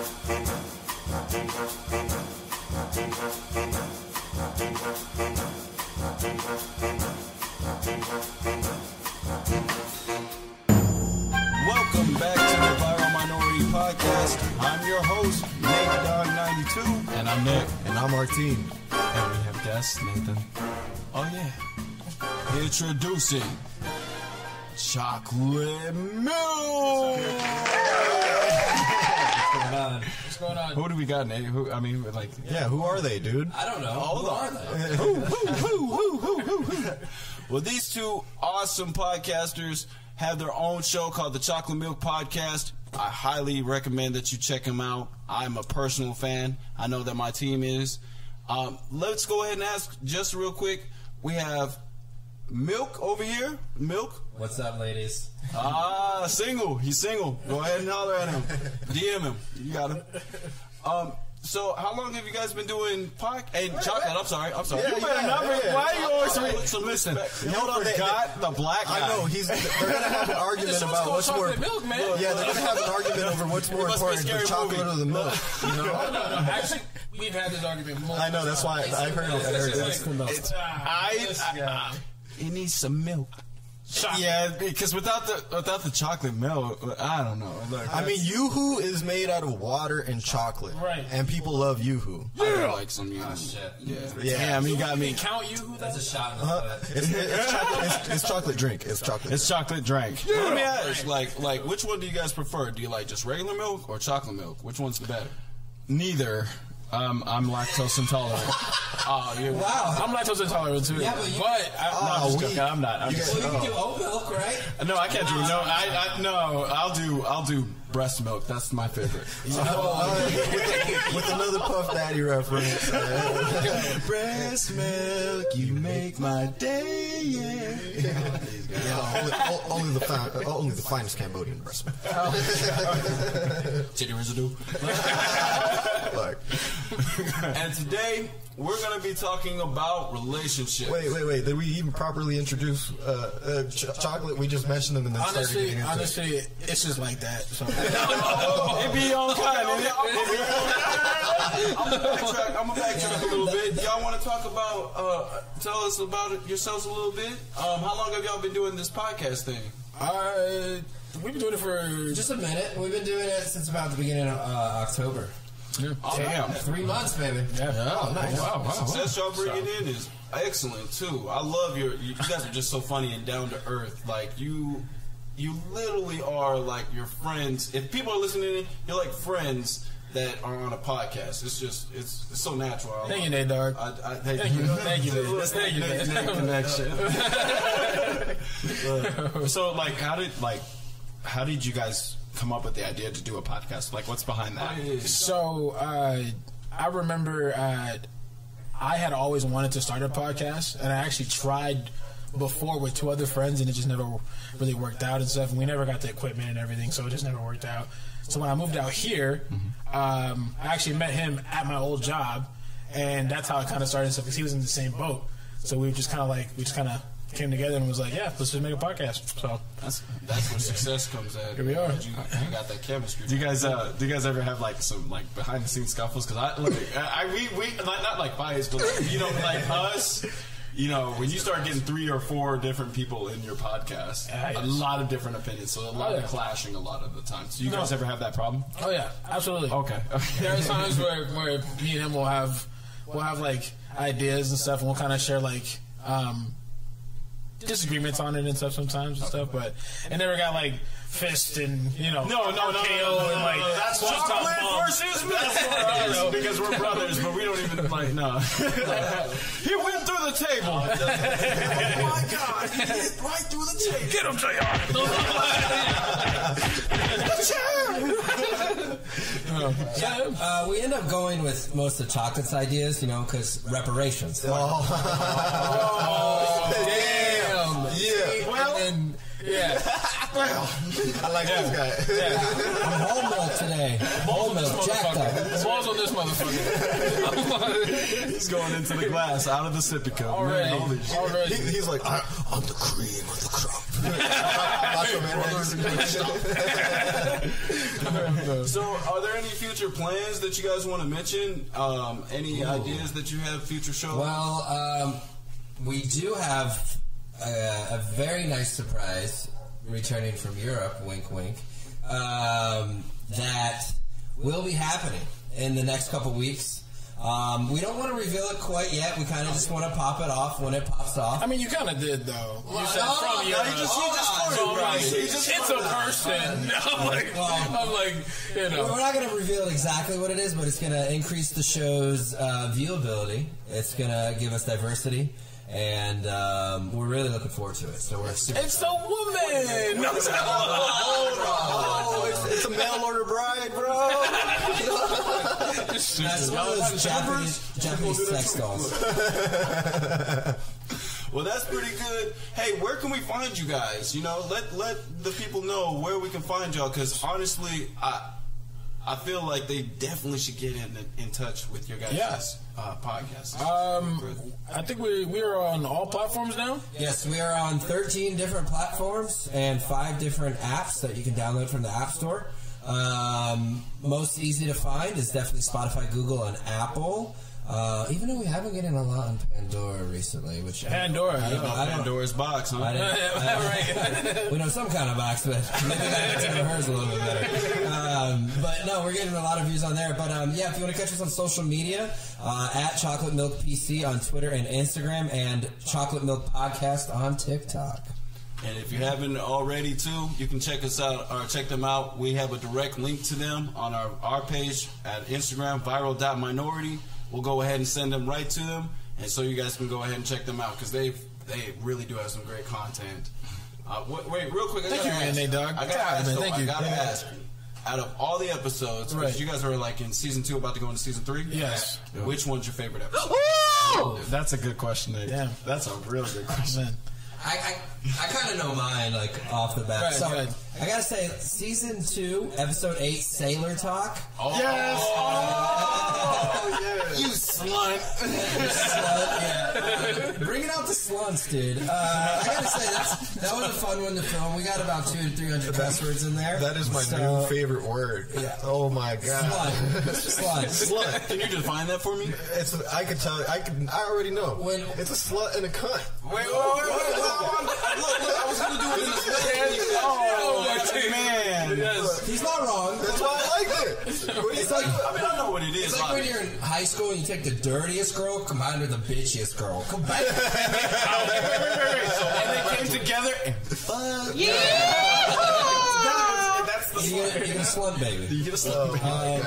Welcome back to the Viral Minority Podcast. I'm your host, NateDog92. And I'm Nick. And I'm Martine. And we have guests, Nathan. Oh yeah. Introducing Chocolate Milk. What's going on? Who do we got, Nate? Who are they, dude? I don't know. Hold on. Who? Well, these two awesome podcasters have their own show called the Chocolate Milk Podcast. I highly recommend that you check them out. I'm a personal fan. I know that my team is. Let's go ahead and ask just real quick. We have Milk over here. Milk. What's up, ladies? Single. He's single. Go ahead and holler at him. DM him. You got him. So, how long have you guys been doing Hey, Chocolate, I'm sorry. Yeah, You better not. Why are you always So listen, hold on, forgot the black guy. I know, they're going to have an argument about what's more... milk, man. Yeah, they're going to have an argument over what's more important, the chocolate or the milk. You know? No. Actually, we've had this argument multiple I know, that's why I heard it. It needs some milk. Chocolate. Yeah, because without the chocolate milk, I don't know. Look, I mean, Yoo-hoo is made out of water and chocolate. Right. And people love Yoo-hoo. I like some Yoo-hoo. Oh, shit. Yeah, I mean, you got me. Count Yoo-hoo? That's a shot in the foot. It's chocolate drink. It's chocolate drink. Yeah. Let me ask, like, which one do you guys prefer? Do you like just regular milk or chocolate milk? Which one's better? Neither. I'm lactose intolerant. Wow. I'm lactose intolerant too. Yeah, but I'm just joking. I'm not. You can do oat milk, right? No, I can't do no. I'll do breast milk. That's my favorite. With another Puff Daddy reference. Breast milk, you make my day. Yeah, only the finest Cambodian breast milk. Titty residue. And today we're going to be talking about relationships. Wait. Did we even properly introduce Chocolate? We just mentioned him and then started getting into honestly, it's just like that. So. It be on kind. I'm going to backtrack a little bit. Y'all want to talk about, tell us about yourselves a little bit? How long have y'all been doing this podcast thing? We've been doing it for just a minute. We've been doing it since about the beginning of October. Yeah. Damn. 3 months, baby. Yeah. Oh, nice. Wow. The success y'all bringing in is excellent too. I love you guys are just so funny and down to earth. Like you literally are like your friends. If people are listening, you're like friends that are on a podcast. It's so natural. Thank you, Nate Dog. Thank you, man. Connection. So, like, how did you guys come up with the idea to do a podcast? Like, what's behind that? So, I remember I had always wanted to start a podcast, and I actually tried before with 2 other friends, and it just never really worked out and stuff. And we never got the equipment and everything, so it just never worked out. So when I moved out here, I actually met him at my old job, and that's how it kind of started and stuff, because he was in the same boat. So we just kind of came together and was like, yeah, let's just make a podcast. So that's where success comes at. Here we are. You got that chemistry. Do you guys ever have like some like behind the scenes scuffles? Because we not like bias, but like us. When you start getting 3 or 4 different people in your podcast, a lot of different opinions, so a lot of clashing a lot of the time. So you guys ever have that problem? Oh yeah, absolutely. Okay. There are times where me and him will have like ideas and stuff, and we'll kind of share like disagreements on it and stuff sometimes and stuff, but it never got like fist and no, and like that's chocolate versus milk because we're brothers, but we don't even like no. He went through the table. Oh my God! He hit right through the table. Get him, JR. We end up going with most of Chocolate's ideas, because reparations. Oh, damn! Yeah. Well, yeah. Well, I like this guy. I'm whole milk today. Whole milk, jacked up. Balls on this motherfucker. He's going into the glass, out of the sippy cup. Already. He's like, I'm the cream of the crop. So, are there any future plans that you guys want to mention? Any ideas that you have future shows? Well, we do have a very nice surprise returning from Europe, wink, wink, that will be happening in the next couple weeks. We don't want to reveal it quite yet. We kind of just want to pop it off when it pops off. I mean, you kind of did, though. You said from Europe. It's a person. I'm like, you know. We're not going to reveal exactly what it is, but it's going to increase the show's viewability. It's going to give us diversity. And we're really looking forward to it. So we're super It's a woman! No, it's a mail order bride, bro. That's one of those Japanese sex dolls. Well, that's pretty good. Hey, where can we find you guys? You know, let the people know where we can find y'all. Because honestly, I feel like they definitely should get in touch with your guys' podcast. I think we are on all platforms now. Yes, we are on 13 different platforms and 5 different apps that you can download from the App Store. Most easy to find is definitely Spotify, Google, and Apple. Even though we haven't getting a lot on Pandora recently, which Pandora, I don't know Pandora's box, huh? We know some kind of box, but maybe that makes hers a little bit better. But no, we're getting a lot of views on there. But yeah, if you want to catch us on social media, at Chocolate Milk PC on Twitter and Instagram, and Chocolate Milk Podcast on TikTok. And if you haven't already, too, you can check us out or check them out. We have a direct link to them on our page at Instagram, viral.minority. We'll go ahead and send them right to them, and so you guys can go ahead and check them out because they really do have some great content. Wait, real quick, I gotta ask. Out of all the episodes, because you guys are like in season 2, about to go into season 3. Yes. Which one's your favorite episode? That's a good question, Nate. Yeah. That's a really good question. I kind of know mine, like, off the bat. So, I gotta say, season 2, episode 8, Sailor Talk. Oh. Yes! Oh, yes! You slut! Yeah. Bringing out the slunts, dude. I gotta say, that was a fun one to film. We got about 200 to 300 cuss words in there. That is my new favorite word. Yeah. Oh my god. Slut. Can you define that for me? I can tell. I already know. It's a slut and a cunt. Wait. Look, I was going to do it in this way. Oh, man. Yes. He's not wrong. That's why I liked it. It's like, I mean, I know what it is. It's like when you're in high school and you take the dirtiest girl combined with the bitchiest girl. Combined. Wait. So when they came together and fuck. You get a slunt, baby. You get a slunt, baby.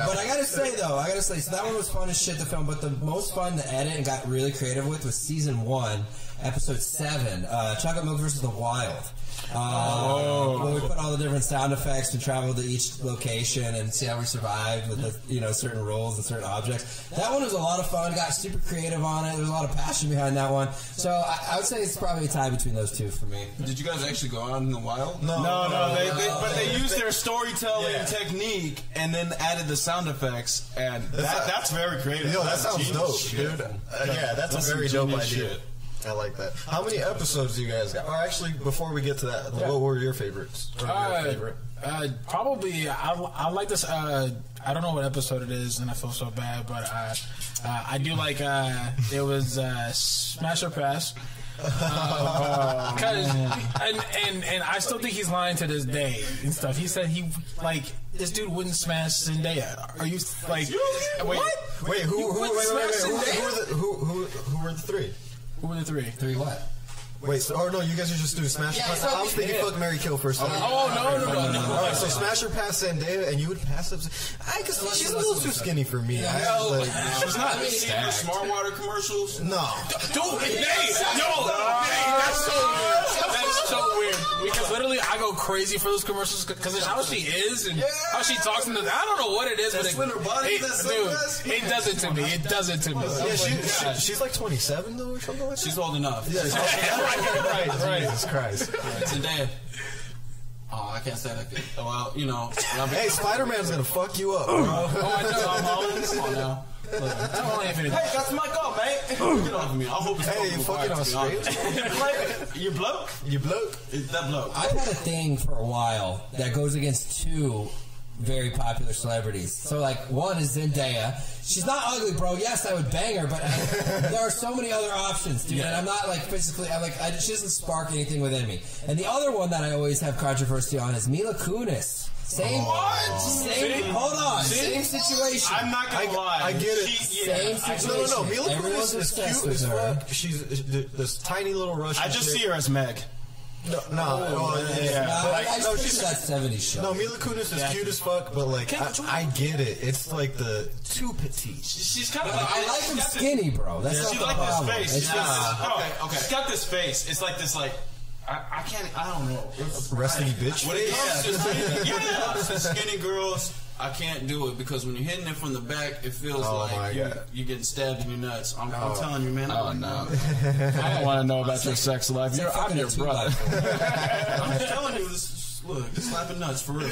But I gotta say, so that one was fun as shit to film, but the most fun to edit and got really creative with was season 1, episode 7, Chocolate Milk versus the Wild. When we put all the different sound effects to travel to each location and see how we survived with the, certain roles and certain objects. That one was a lot of fun. Got super creative on it. There was a lot of passion behind that one. So I would say it's probably a tie between those two for me. Did you guys actually go out in the wild? No. But they used their storytelling technique and then added the sound effects, and that's very creative. Yo, that sounds dope, dude. That's a very dope idea. Shit. I like that. How many episodes do you guys got? Or actually, before we get to that, what were your favorites? Probably, I like this. I don't know what episode it is, and I feel so bad, but I do like. It was Smash or Pass. And I still think he's lying to this day and stuff. He said this dude wouldn't smash Zendaya. Are you like? Wait, who were the 3? Who were the 3? 3 what? Wait, no, you guys are just doing Smash or Pass. I was thinking fuck, marry, kill first. No. All right, so Smash or Pass Zendaya, and you would pass up. She's a little too skinny for me. She's not. Smart water commercials? No. Dude, that's so weird. That's so weird. Because literally, I go crazy for those commercials because it's how she is and how she talks. I don't know what it is, but it does it to me. It does it to me. Yeah, she's like 27 though, or something like that. She's old enough. Yeah, right. Jesus Christ. Zendaya. Oh, I can't say that. Well, you know. Hey, Spider-Man's gonna fuck you up, bro. Oh, I know. Tom Holland. Come on now. Hey, that's my goal, mate. Get off of me. I hope it's Hey, you fucking Australian. You bloke? You bloke? Is that bloke? I've had a thing for a while that goes against two very popular celebrities. So, like, one is Zendaya. She's not ugly, bro. Yes, I would bang her, but there are so many other options, dude. And I'm not, like, physically, she doesn't spark anything within me. And the other one that I always have controversy on is Mila Kunis. Same hold on. Same situation. I'm not gonna lie. I get it. Same situation. No. Mila Kunis is cute as fuck. She's this tiny little Russian. I just see her as Meg. No. She's that 70s show. No, Mila Kunis is cute as fuck, but like I get it. It's like the too petite. She's kind of. I like them skinny, bro. That's not She's the like problem. this face. Okay. She's got this face. It's like this, like. I can't. I don't know. Resting bitch. When it comes to skinny girls, I can't do it because when you're hitting it from the back, it feels like you're getting stabbed in your nuts. I'm telling you, man. I don't want to know about your sex life. I'm your brother. I'm just telling you this. Look, slapping nuts for real.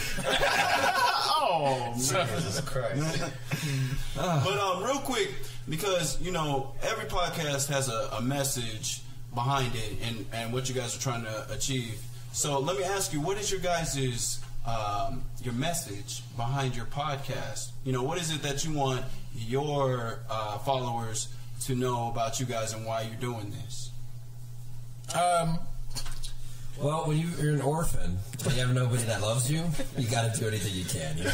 Oh, Jesus Christ. But real quick, because you know every podcast has a message behind it and what you guys are trying to achieve. So let me ask you, what is your guys' your message behind your podcast? You know, what is it that you want your followers to know about you guys and why you're doing this? Well, when you're an orphan and you have nobody that loves you, you got to do anything you can. You know?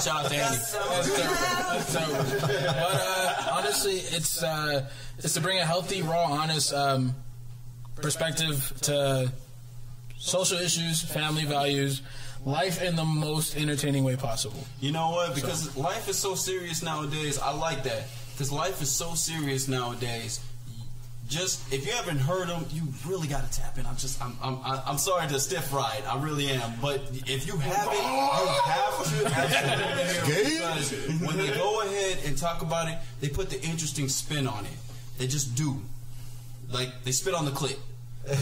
Shout out to Andy. That's terrible. But honestly, it's to bring a healthy, raw, honest perspective to social issues, family values, life in the most entertaining way possible. You know what? Because life is so serious nowadays. I like that. Because life is so serious nowadays. Just if you haven't heard them, you really got to tap in. I'm sorry to stiff ride. I really am. But if you haven't, you have to. Because when they go ahead and talk about it, they put the interesting spin on it. They just do. Like they spit on the clip. And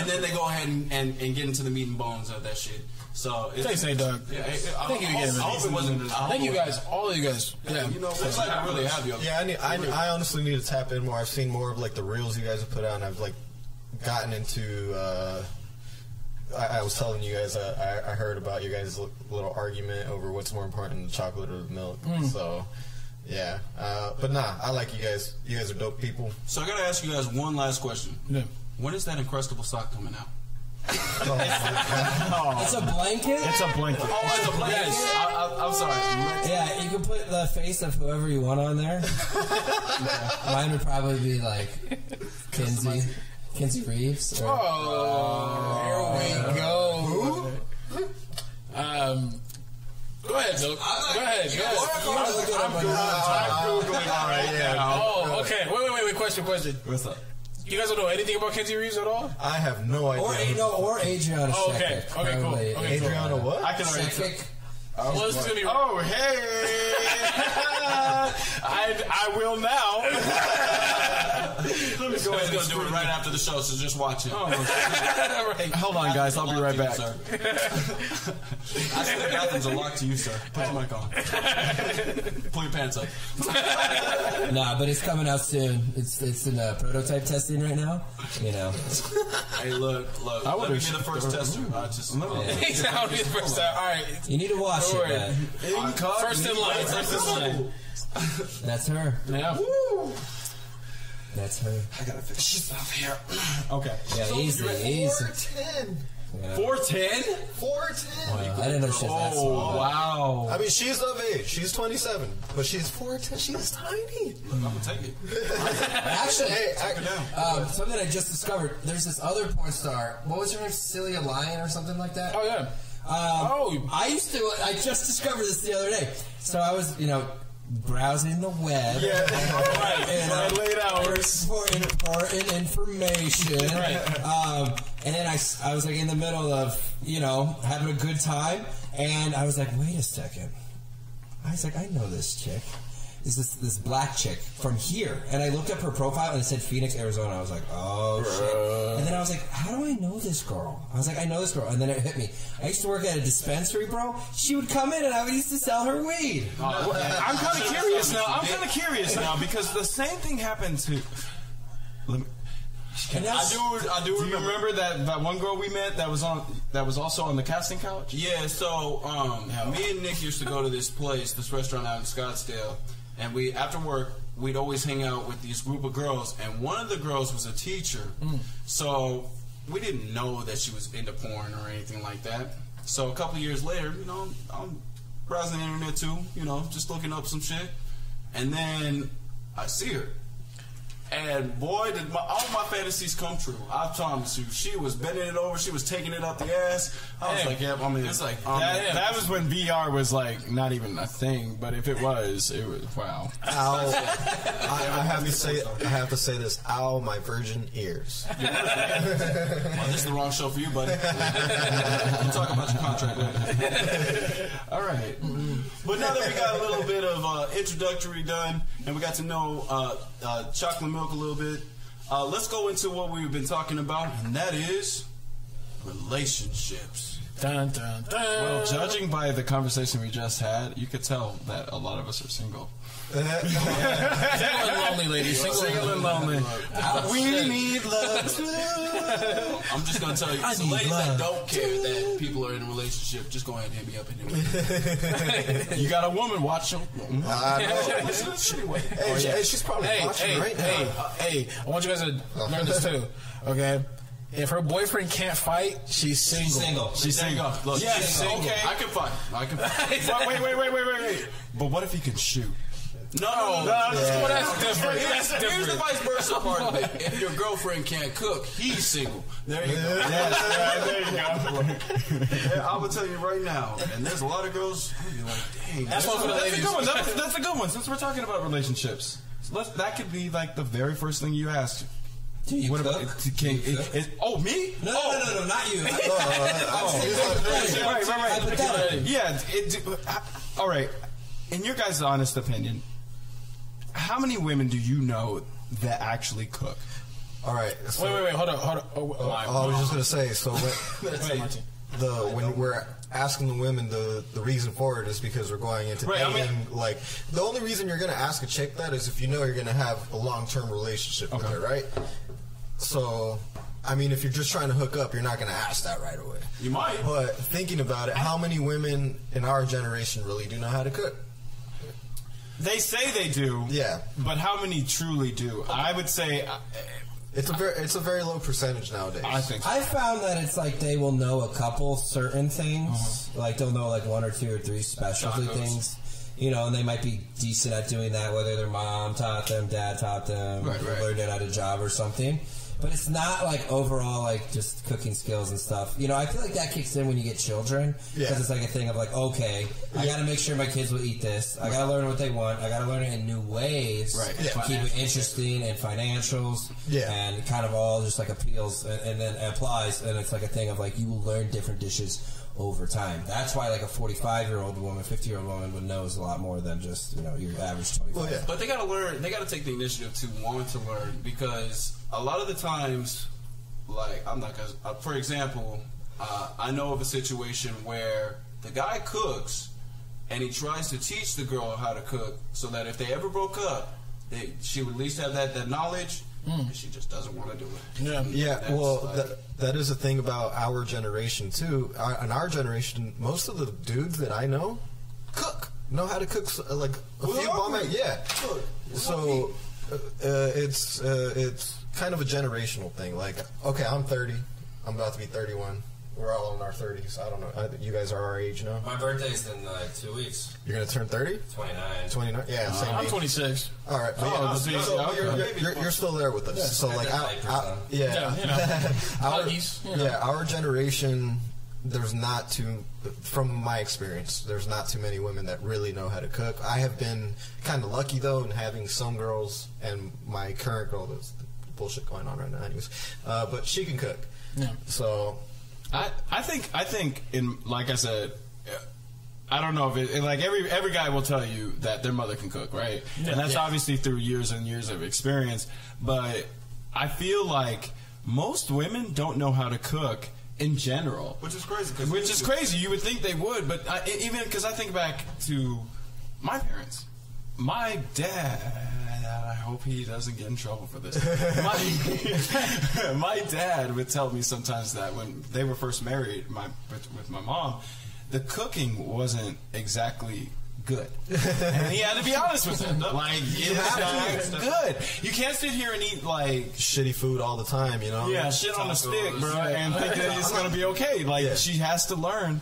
then they go ahead and get into the meat and bones of that shit. So Thank you, Doug. Thank you again, man. Thank you guys, all of you guys. Yeah, you know, it's like I really have you. Yeah, I honestly need to tap in more. I've seen more of like the reels you guys have put out, and I've like gotten into. I was telling you guys I heard about you guys' little argument over what's more important, the chocolate or the milk. So. Yeah, but I like you guys. You guys are dope people. So I gotta ask you guys one last question. Yeah. When is that Uncrustable sock coming out? It's a blanket? It's a blanket. Oh, it's a blanket. Yes. I'm sorry. Yeah, you can put the face of whoever you want on there. Mine would probably be like Kinsey Reeves. Or, Here we go. Go ahead, Bill. Go ahead. I'm Googling all right, yeah. Oh, okay. Wait. Question. What's up? You guys don't know anything about Kinsey Reeves at all? I have no idea. Or Adriana Oh, okay. Shekik. Okay, cool. Probably Okay, Adriana what? I can already Shekik. Well, this is gonna be hey! I will now. Let me go ahead and do it right after the show, so just watch it. right. Hold on, guys. I'll be right back. I see the bathrooms are locked to you, sir. Put your mic on. Pull your pants up. Nah, but it's coming out soon. It's in prototype testing right now. You know. Hey, look. Let me be the first tester. He's out the first time. All right. You need to watch it, man. First in line. That's her. Yeah. Woo. That's her. I gotta fix stuff here. Okay. Yeah, easy. 4'10". Yeah. 4'10"? 4'10". Wow, I didn't know she was that small. Wow. I mean, she's of age. She's 27, but she's 4'10". She's tiny. I'm gonna take it. Actually, Take her down. something I just discovered. There's this other porn star. What was her name? Celia Lyon or something like that? Oh, yeah. I just discovered this the other day. So I was, browsing the web. Yeah. Right. Late hours. For important information. Right. And then I was like in the middle of, having a good time. And I was like, wait a second. I was like, I know this chick. this black chick from here, and I looked up her profile and it said Phoenix, Arizona. I was like, oh shit. And then I was like, how do I know this girl? I was like, I know this girl. And then it hit me. I used to work at a dispensary, bro. She would come in and I used to sell her weed. I'm kind of curious now because the same thing happened to. I do remember that one girl we met that was also on the casting couch. Yeah, so me and Nick used to go to this restaurant out in Scottsdale, and we after work we'd always hang out with these group of girls, and one of the girls was a teacher, so we didn't know that she was into porn or anything like that. So a couple years later, I'm browsing the internet too, just looking up some shit, and then I see her. And boy, did all my fantasies come true. I promise you. She was bending it over. She was taking it up the ass. I was like, yeah, it's like that was when VR was like not even a thing. But if it was wow. Ow! I have to say this. Ow! My virgin ears. Well, this is the wrong show for you, buddy. We'll talk about your contract later. All right. But now that we got a little bit of introductory done, and we got to know Chocolate Milk a little bit, let's go into what we've been talking about, and that is relationships. Dun, dun, dun. Well, judging by the conversation we just had, you could tell that a lot of us are single. Single and lonely, ladies. Single and lonely. We need love too. I'm just gonna tell you, so ladies that don't care that people are in a relationship, just go ahead and hit me up anyway. You got a woman watching. Hey, she's probably watching right now. Hey, I want you guys to learn this too. Okay. If her boyfriend can't fight, she's single. She's single. Look, yes, okay. I can fight. Wait. But what if he can shoot? No. That's different. Here's the vice versa part of it. If your girlfriend can't cook, he's single. There you go. There you go. I will tell you right now, and there's a lot of girls who be like, dang. That's one for the ladies. That's a good one. Since we're talking about relationships, that could be like the very first thing you ask. Do you cook? Oh, me? No, not you. Right. Yeah. All right. In your guys' honest opinion, how many women do you know that actually cook? All right. So Wait. Hold on. I was just gonna say. So when we're asking the women, the reason for it is because we're going into dating. Like the only reason you're gonna ask a chick that is if you know you're gonna have a long-term relationship with her, right? So, I mean, if you're just trying to hook up, you're not going to ask that right away. You might. But thinking about it, how many women in our generation really do know how to cook? They say they do. Yeah. But how many truly do? I would say it's a very low percentage nowadays. I think so. I found that it's like they will know a couple certain things. Like they'll know like one or two or three specialty things. And they might be decent at doing that, whether their mom taught them, dad taught them, learned it at a job or something. But it's not like overall like just cooking skills and stuff. I feel like that kicks in when you get children because it's like a thing of like, okay, I got to make sure my kids will eat this. I got to learn what they want. I got to learn it in new ways to keep it interesting and financials and kind of all just like appeals and then applies. And it's like a thing of like you will learn different dishes over time. That's why like a 45-year-old woman, 50-year-old woman would know a lot more than just your average 25. Well, But they got to learn. They got to take the initiative to want to learn because a lot of the times, like I'm not gonna. For example, I know of a situation where the guy cooks and he tries to teach the girl how to cook so that if they ever broke up, she would at least have that knowledge. And she just doesn't want to do it. Yeah. Well, that is the thing about our generation too. In our generation, most of the dudes that I know know how to cook like a few bomb. Yeah. So it's kind of a generational thing. Like, okay, I'm 30. I'm about to be 31. We're all in our 30s. I don't know. You guys are our age now. My birthday's in like 2 weeks. You're gonna turn 30? 29. Yeah, same I'm age. 26. All right. You're still there with us. So like, our generation. There's not too, from my experience, there's not too many women that really know how to cook. I have been kind of lucky though in having some girls, and my current girl, there's bullshit going on right now, anyways. But she can cook. Yeah. So. I think in like I said, I don't know if like every guy will tell you that their mother can cook, right? Yeah, and that's obviously through years and years of experience. But I feel like most women don't know how to cook in general, which is crazy. You would think they would, but even because I think back to my parents, my dad. I hope he doesn't get in trouble for this. My dad would tell me sometimes that when they were first married, with my mom, the cooking wasn't exactly good, and he had to be honest with him. Like, it's not good. You can't sit here and eat like shitty food all the time, you know? Yeah, shit on a stick, bro, and think that it's gonna be okay. Like, she has to learn.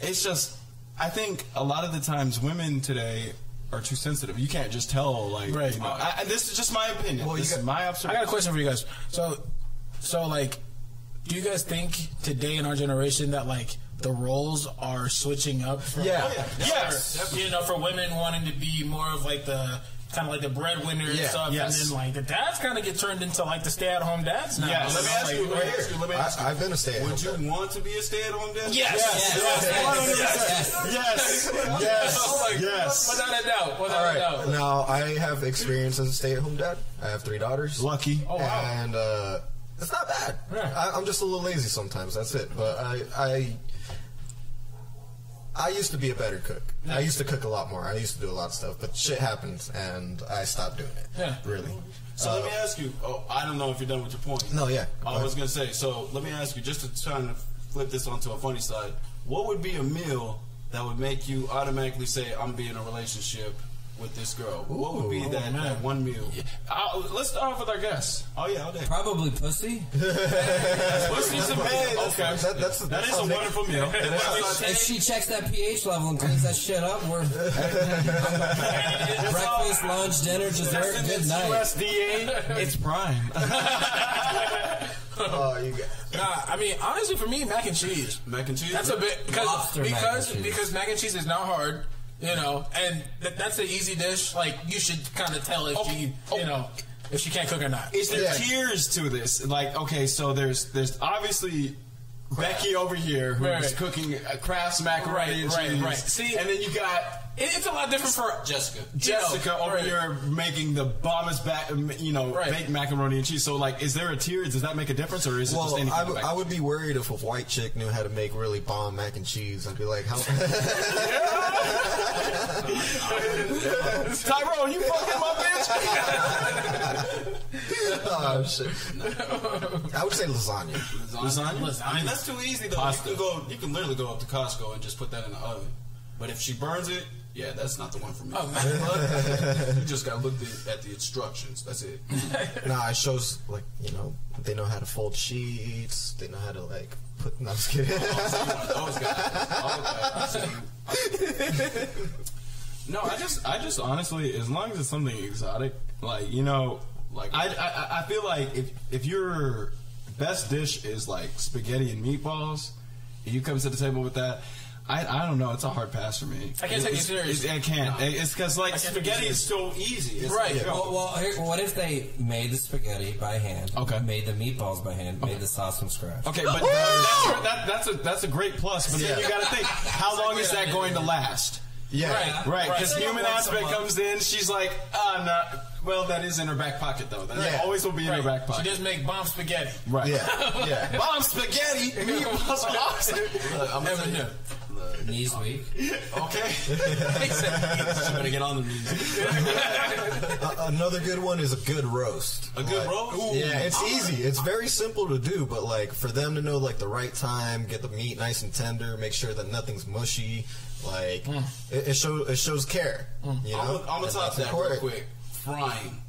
It's just, I think a lot of the times women today are too sensitive. You can't just tell, like, right. You know, this is just my opinion. Well, this is my observation. I got a question for you guys. So like, do you guys think today in our generation that like the roles are switching up? Yes. You know, for women wanting to be more of like the kind of like the breadwinner and stuff, and then like the dads kind of get turned into like the stay-at-home dads now. Yes. Let me ask you. I've been a stay-at-home. Would you want to be a stay-at-home dad? Yes. Yes. Without a doubt. Without a doubt. Now, I have experience as a stay-at-home dad. I have 3 daughters. Lucky. Oh, wow. And it's not bad. Yeah. I'm just a little lazy sometimes. That's it. But I used to be a better cook. I used to cook a lot more. I used to do a lot of stuff, but shit happens, and I stopped doing it. Yeah. Really. So let me ask you. Oh, I don't know if you're done with your point. No, yeah. I was going to say, so let me ask you, just to try and flip this onto a funny side, what would be a meal that would make you automatically say, I'm being in a relationship with this girl? What would be that one meal? Let's start off with our guests. Oh, yeah, okay. Probably pussy. Pussy's a bed. Okay. That is a wonderful meal. If she checks that pH level and cleans that shit up, we're breakfast, lunch, dinner, dessert, good night. USDA, it's prime. Oh, you got. Nah, I mean, honestly, for me, mac and cheese. Mac and cheese? That's a bit because mac and cheese is not hard. You know, and that's an easy dish. Like, you should kind of tell if if she can't cook or not. Is there tiers to this? Like, okay, so there's obviously Becky over here who's cooking Kraft's macaroni and cheese. Right. See, and then you got it's a lot different for Jessica over here making the bombest baked macaroni and cheese. So, like, is there a tier? Does that make a difference, or is it just anything? I would be worried if a white chick knew how to make really bomb mac and cheese. I'd be like, how? Tyrone, you fucking my bitch. Oh shit! I would say lasagna. Lasagna? I mean, that's too easy though. Pasta. You can literally go up to Costco and just put that in the oven. But if she burns it, yeah, that's not the one for me. You just gotta look at the instructions. That's it. Nah, it shows, like, you know, they know how to fold sheets. They know how to, like, put. No, I'm just kidding. Those guys. No, I just honestly, as long as it's something exotic, like, you know, like I feel like if your best dish is like spaghetti and meatballs, and you come to the table with that, I don't know. It's a hard pass for me. I can't take it serious. I can't. It's because, like, spaghetti is so easy. It's right. Like, well, what if they made the spaghetti by hand? Okay. Made the meatballs by hand. Made the sauce from scratch. Okay, but that's a great plus. But then you got to think, how long is that going to last? Yeah. Right. Because human aspect comes in. She's like, no. Well, that is in her back pocket, though. That always will be in her back pocket. She does make bomb spaghetti. Right. Yeah. Bomb spaghetti. Meatballs are awesome. I'm gonna tell you. Knees weak. Okay. You better get on the knees. Another good one is a good roast. A good roast? Ooh. Yeah, it's easy. It's very simple to do, but, like, for them to know, like, the right time, get the meat nice and tender, make sure that nothing's mushy, like, it shows care. You know? I'm gonna talk to that real quick. Frying.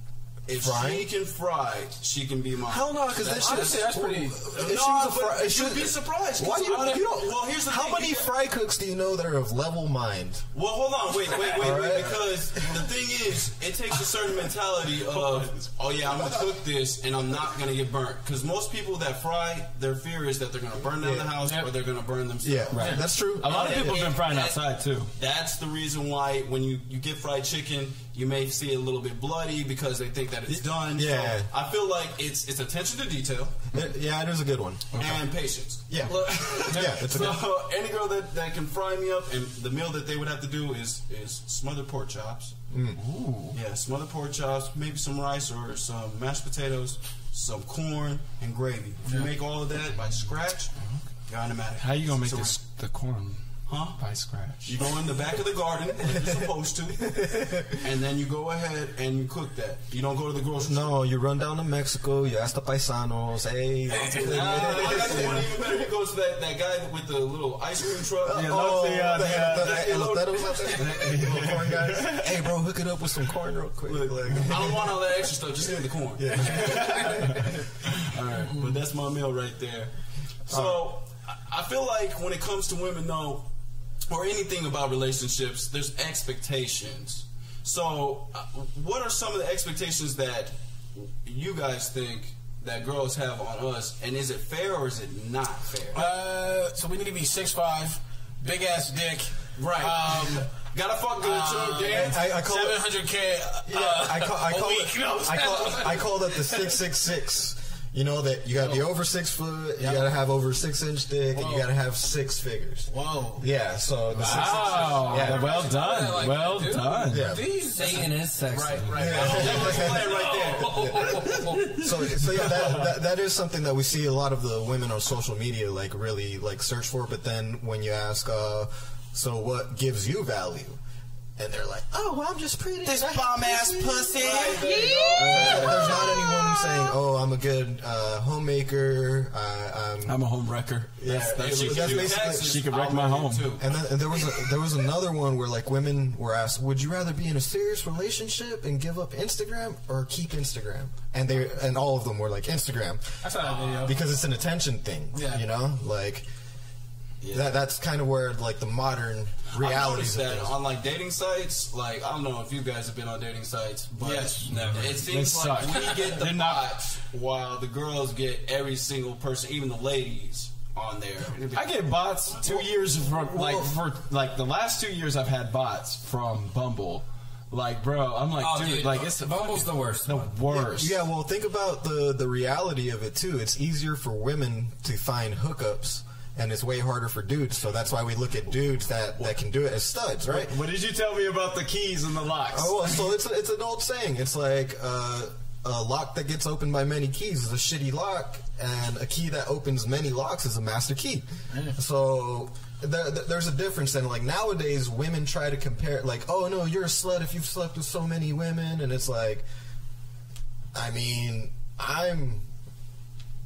If she can fry, she can be mine. Hell no, because that's pretty. You'd be surprised. Why you don't? Well, here's the thing. How many fry cooks do you know that are of level mind? Well, hold on, wait. Because the thing is, it takes a certain mentality of, oh yeah, I'm gonna cook this and I'm not gonna get burnt. Because most people that fry, their fear is that they're gonna burn down the house or they're gonna burn themselves. Yeah, right. That's true. A lot of people have been frying outside too. That's the reason why when you get fried chicken, You may see it a little bit bloody because they think that it's done. Yeah. So I feel like it's attention to detail. Yeah, it is a good one. And patience. Yeah. Yeah, it's a So good any girl that can fry me up, and the meal that they would have to do is smothered pork chops. Ooh. Yeah, smothered pork chops, maybe some rice or some mashed potatoes, some corn, and gravy. If you make all of that by scratch, you're automatic. How you gonna make So- the corn? Huh? By scratch. You go in the back of the garden like you're supposed to, and then you go ahead and you cook that. You don't go to the grocery store. No, you run down to Mexico, you ask the paisanos, hey. I got the one even better. He goes to that guy with the little ice cream truck. The eloteros out there. Little corn guys. Hey, bro, hook it up with some corn real quick. Look, I don't want all that extra stuff. Just give me the corn. All right, but that's my meal right there. So I feel like when it comes to women, though, or anything about relationships, there's expectations. So what are some of the expectations that you guys think that girls have on us, and is it fair or is it not fair? So we need to be 6'5", big ass dick. Right. Gotta fuck good too, Dan. I call it 700K. I call that the 666. You know that you gotta be over 6 foot, you gotta have over 6 inch dick, and you gotta have 6 figures. Whoa. Yeah, so the Wow. Yeah. Well done. Like, well dude. done. Yeah. Satan is sexy. Right. That's the plan right there. So yeah, that is something that we see a lot of the women on social media like really like search for. But then when you ask, so what gives you value? And they're like, oh, well, I'm just pretty. This bomb ass pussy. There's not any woman saying, oh, I'm a good homemaker. I'm a home wrecker. Yeah, That's that's basically. She could wreck my home. Too. And then there was another one where like women were asked, would you rather be in a serious relationship and give up Instagram or keep Instagram? And all of them were like Instagram. I saw that video. Because it's an attention thing. Yeah. You know? Like that's kind of where like the modern realities I've of noticed that things. on like dating sites. Like I don't know if you guys have been on dating sites, but Yes. Never. it seems They like suck. we get the They're not- bots while the girls get every single person, even the ladies, on there. I get bots 2 years from for the last 2 years I've had bots from Bumble. Like, bro, I'm like, Oh, dude, like it's Bumble's the worst. the worst. Yeah, well, think about the reality of it too. It's easier for women to find hookups, and it's way harder for dudes. So that's why we look at dudes that can do it as studs, right? What did you tell me about the keys and the locks? Oh, so it's an old saying. It's like a lock that gets opened by many keys is a shitty lock, and a key that opens many locks is a master key. So there's a difference. And like nowadays, women try to compare. Like, oh no, you're a slut if you've slept with so many women, and it's like, I mean, I'm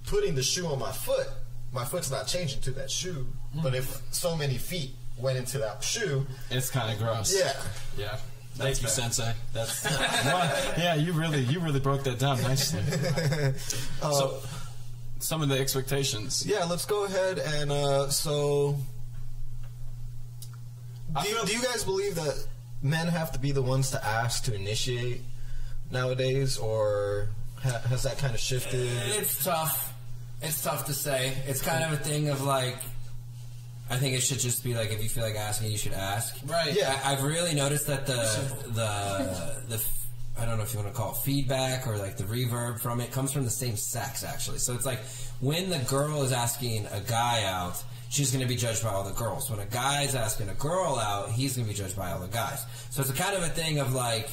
putting the shoe on my foot. My foot's not changing to that shoe. But if so many feet went into that shoe, It's kind of gross. yeah. Thank you, Sensei. That's Well, yeah, you really broke that down nicely. So, some of the expectations. Yeah, let's go ahead and so. Do you guys believe that men have to be the ones to ask to initiate nowadays, or has that kind of shifted? It's tough. It's tough to say. It's kind of a thing of like, I think it should just be like, if you feel like asking, you should ask. Right. Yeah. I've really noticed that the I don't know if you want to call it feedback or like the reverb from it comes from the same sex actually. So it's like when the girl is asking a guy out, she's going to be judged by all the girls. When a guy's asking a girl out, he's going to be judged by all the guys. So it's a kind of a thing of like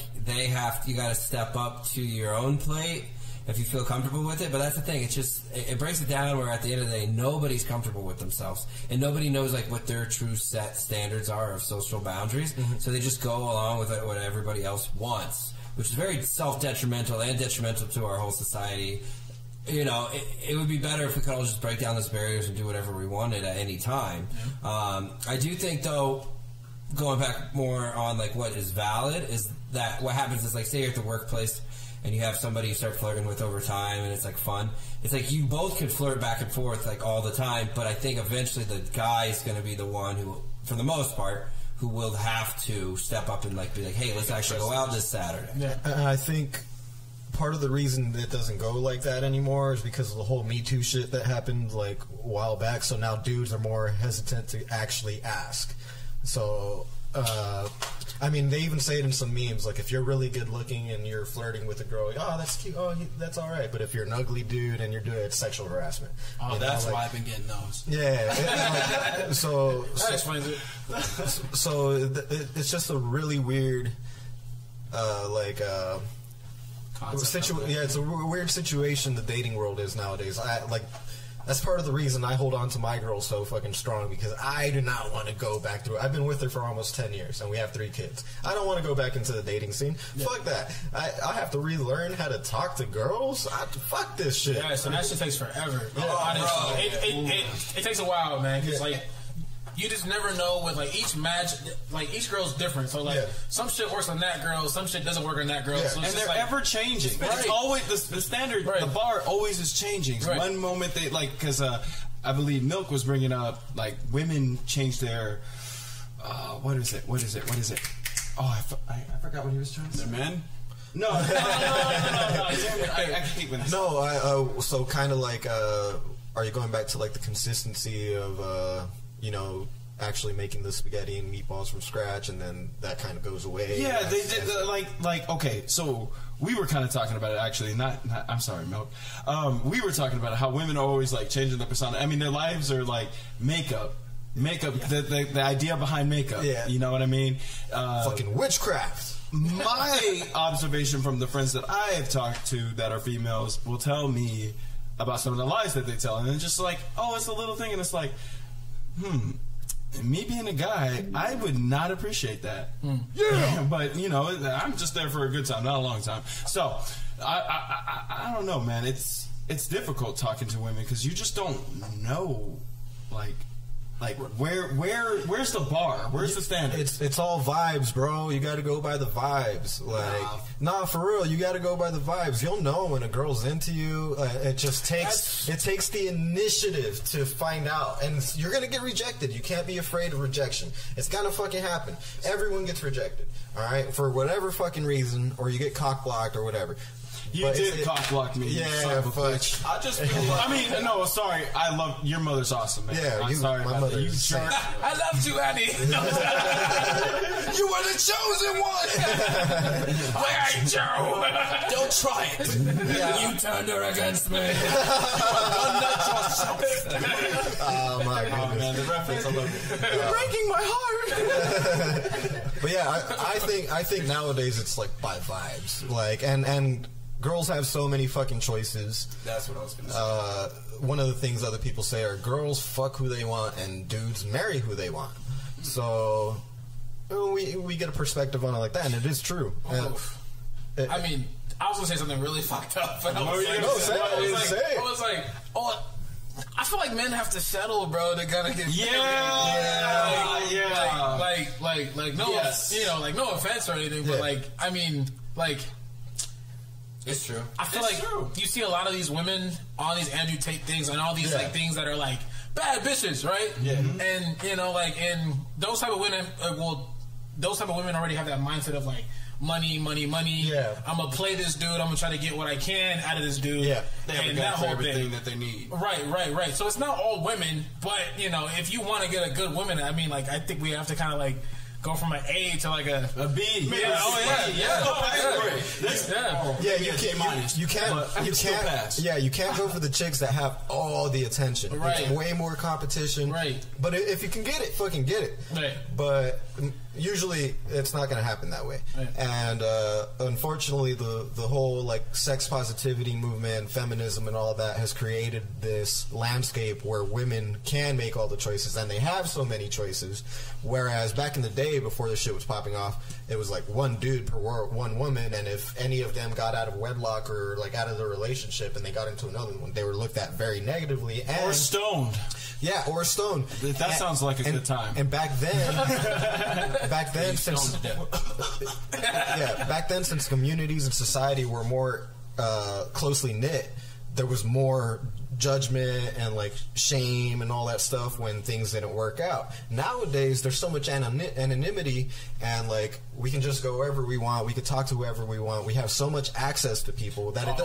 you got to step up to your own plate if you feel comfortable with it. But that's the thing. It's just it breaks it down where at the end of the day nobody's comfortable with themselves and nobody knows like what their true set standards are of social boundaries. So they just go along with what everybody else wants, which is very self-detrimental and detrimental to our whole society. You know, it would be better if we could all just break down those barriers and do whatever we wanted at any time. I do think, though, going back more on like what is valid is that what happens is like say you're at the workplace and you have somebody you start flirting with over time and it's like fun. It's like you both could flirt back and forth like all the time, but I think eventually the guy is going to be the one who, for the most part, who will have to step up and like be like, hey, let's actually go out this Saturday. Yeah. I think part of the reason it doesn't go like that anymore is because of the whole Me Too shit that happened like a while back. So now dudes are more hesitant to actually ask. So, I mean, they even say it in some memes, like if you're really good looking and you're flirting with a girl, oh, that's cute, oh, that's all right. But if you're an ugly dude and you're doing it, it's sexual harassment. Oh, that's why I've been getting those. Yeah. So that explains it. So it's just a really weird, it's a weird situation the dating world is nowadays. That's part of the reason I hold on to my girl so fucking strong, because I do not want to go back through it. I've been with her for almost 10 years, and we have 3 kids. I don't want to go back into the dating scene. Yeah. Fuck that. I have to relearn how to talk to girls. Fuck this shit. Yeah, so that shit takes forever. Yeah. It takes a while, man, because, you just never know with, each match, each girl's different. So, some shit works on that girl, some shit doesn't work on that girl. Yeah. So and they're ever changing. Right. It's always, the standard, the bar always is changing. Right. One moment they, because I believe Milk was bringing up, women change their, what is it? Oh, I forgot what he was trying to say. They're men? No. I hate when this. No, so kind of are you going back to, the consistency of, actually making the spaghetti and meatballs from scratch, and then that kind of goes away? Yeah, they did, okay, so we were kind of talking about it, actually, I'm sorry, Milk. We were talking about how women are always, changing their persona. I mean, their lives are, makeup, the idea behind makeup. Yeah. You know what I mean? Fucking witchcraft. My observation from the friends that I have talked to that are females will tell me about some of the lies that they tell, and it's just oh, it's a little thing, and it's me being a guy, I would not appreciate that. Yeah, but I'm just there for a good time, not a long time. So I don't know, man. It's difficult talking to women because you just don't know, where's the bar? Where's the standard? It's all vibes, bro. You got to go by the vibes. Nah, for real, you got to go by the vibes. You'll know when a girl's into you. It just takes the initiative to find out, and you're gonna get rejected. You can't be afraid of rejection. It's gonna fucking happen. Everyone gets rejected. All right, for whatever fucking reason, or you get cock blocked or whatever. You did cock block me. Yeah, bitch. I just feel no, sorry. I love your mother's awesome, man. Yeah, I'm sorry. My mother. You jerk. I loved you, Annie. You were the chosen one. Where are you, Joe? Don't try it. Yeah. You turned her against me. Oh my goodness. Oh man, the reference. I love it. You're breaking my heart. But yeah, I think nowadays it's by vibes, and girls have so many fucking choices. That's what I was gonna say. One of the things other people say are girls fuck who they want and dudes marry who they want. So we get a perspective on it like that, and it is true. I mean, I was gonna say something really fucked up, but I was like, I feel like men have to settle, bro. They gotta get no offense or anything, but I mean, it's true. I feel you see a lot of these women on these Andrew Tate things and all these things that are bad bitches, right? Yeah. And and those type of women, those type of women already have that mindset of money. Yeah. I'm gonna play this dude. I'm gonna try to get what I can out of this dude. Yeah. They have that whole everything thing that they need. Right. So it's not all women, but if you want to get a good woman, I mean, I think we have to kind of go from an A to a B. You can't go for the chicks that have all the attention. Right. It's way more competition. Right. But if you can get it, fucking get it. Right. But usually it's not going to happen that way. Right. And unfortunately, the whole sex positivity movement, feminism, and all that has created this landscape where women can make all the choices, and they have so many choices. Whereas back in the day, before this shit was popping off, it was one dude per one woman, and if any of them got out of wedlock or out of their relationship and they got into another one, they were looked at very negatively Or stoned. Yeah, or stoned. That sounds like a good time. And back then, since communities and society were more closely knit, there was more judgment and like shame and all that stuff when things didn't work out. Nowadays, there's so much anonymity, and like we can just go wherever we want. We can talk to whoever we want. We have so much access to people that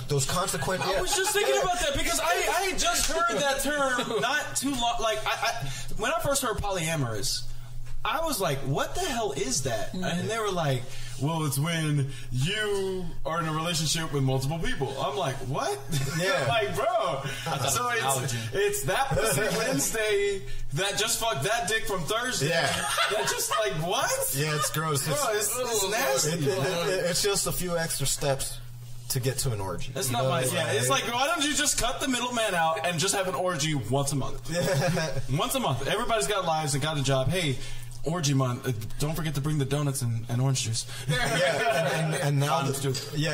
those consequences. I was just thinking about that because I just heard that term not too long. Like when I first heard polyamorous, I was like, "What the hell is that?" And they were like, "Well, it's when you are in a relationship with multiple people." I'm like, "What?" Yeah. Like, bro. So it's that pussy Wednesday that just fucked that dick from Thursday. Yeah. That just like what? Yeah, it's gross. Bro, it's nasty. It's just a few extra steps to get to an orgy. That's not my. Yeah, it's like, why don't you just cut the middleman out and just have an orgy once a month? Once a month. Everybody's got lives and got a job. Hey, orgy month. Don't forget to bring the donuts and orange juice. Yeah, and now,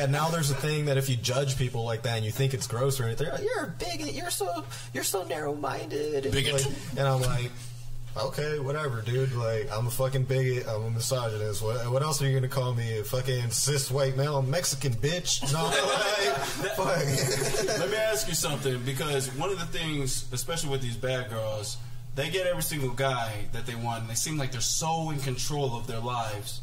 now there's a thing that if you judge people like that and you think it's gross or anything, like, you're a bigot. You're so narrow-minded. Bigot. And I'm like, okay, whatever, dude. Like, I'm a fucking bigot. I'm a misogynist. What else are you gonna call me? A fucking cis white male Mexican bitch? No, fuck. Let me ask you something, because one of the things, especially with these bad girls, they get every single guy that they want, and they seem like they're so in control of their lives,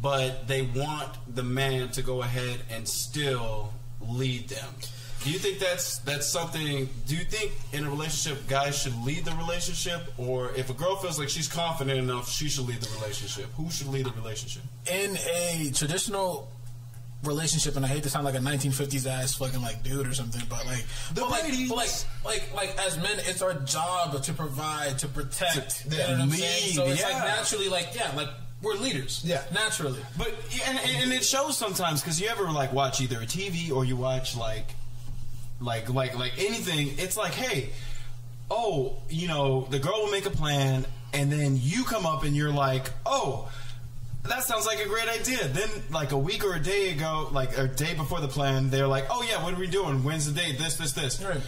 but they want the man to go ahead and still lead them. Do you think that's something? Do you think in a relationship guys should lead the relationship, or if a girl feels like she's confident enough, she should lead the relationship? Who should lead the relationship? In a traditional relationship, and I hate to sound like a 1950s ass fucking like dude or something, but like like as men, it's our job to provide, to protect, you know what I'm saying? So it's like naturally, like we're leaders, naturally. But and it shows sometimes, because you ever like watch either a TV or you watch like anything. It's like, hey, oh, you know, the girl will make a plan, and then you come up and you're like, oh, that sounds like a great idea. Then, like a week or a day ago, like a day before the plan, they're like, oh yeah, what are we doing? When's the date? This. Right.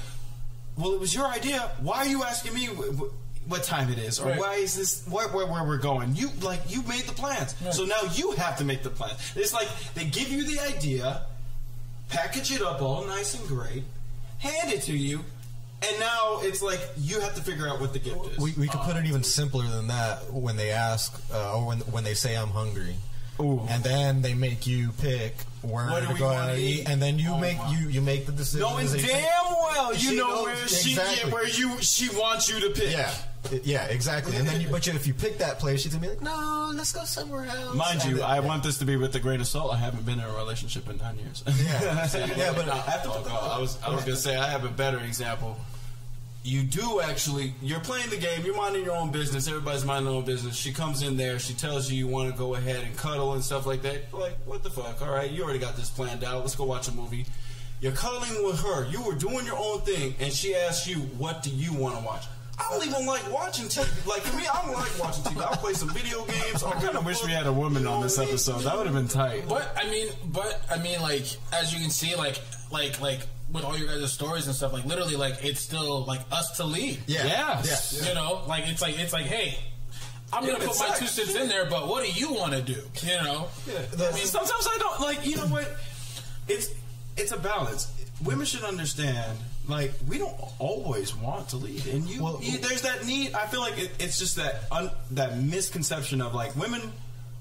Well, it was your idea. Why are you asking me what time it is, or why is this where we're going? You made the plans, so now you have to make the plan. It's like they give you the idea, package it up all nice and great, hand it to you, and now it's like you have to figure out what the gift is. We could put it even simpler than that when they ask, or when they say I'm hungry. Ooh. And then they make you pick where to go out and eat, and then you make the decision. Knowing damn well you know where exactly. she wants you to pick. Yeah, exactly. And then if you pick that place, she's gonna be like, no, let's go somewhere else. Mind you, I want this to be with a grain of salt. I haven't been in a relationship in 9 years. But I was gonna say I have a better example. You do actually, you're playing the game, you're minding your own business, everybody's minding their own business. She comes in there, she tells you want to go ahead and cuddle and stuff like that. You're like, what the fuck? All right, you already got this planned out. Let's go watch a movie. You're cuddling with her. You were doing your own thing, and she asks you, what do you want to watch? I don't even like watching TV. Like, for me, I don't like watching TV. I'll play some video games. I kind of wish we had a woman on this episode. That would have been tight. But I mean, like, as you can see, like with all your guys' stories and stuff, like literally, like it's still like us to lead. Yeah. You know, like it's like, hey, I'm gonna put my 2 cents in there, but what do you want to do? You know. I mean, sometimes I don't like. You know what? It's a balance. Women should understand. Like, we don't always want to lead, and there's that need. I feel like it's just that misconception of like women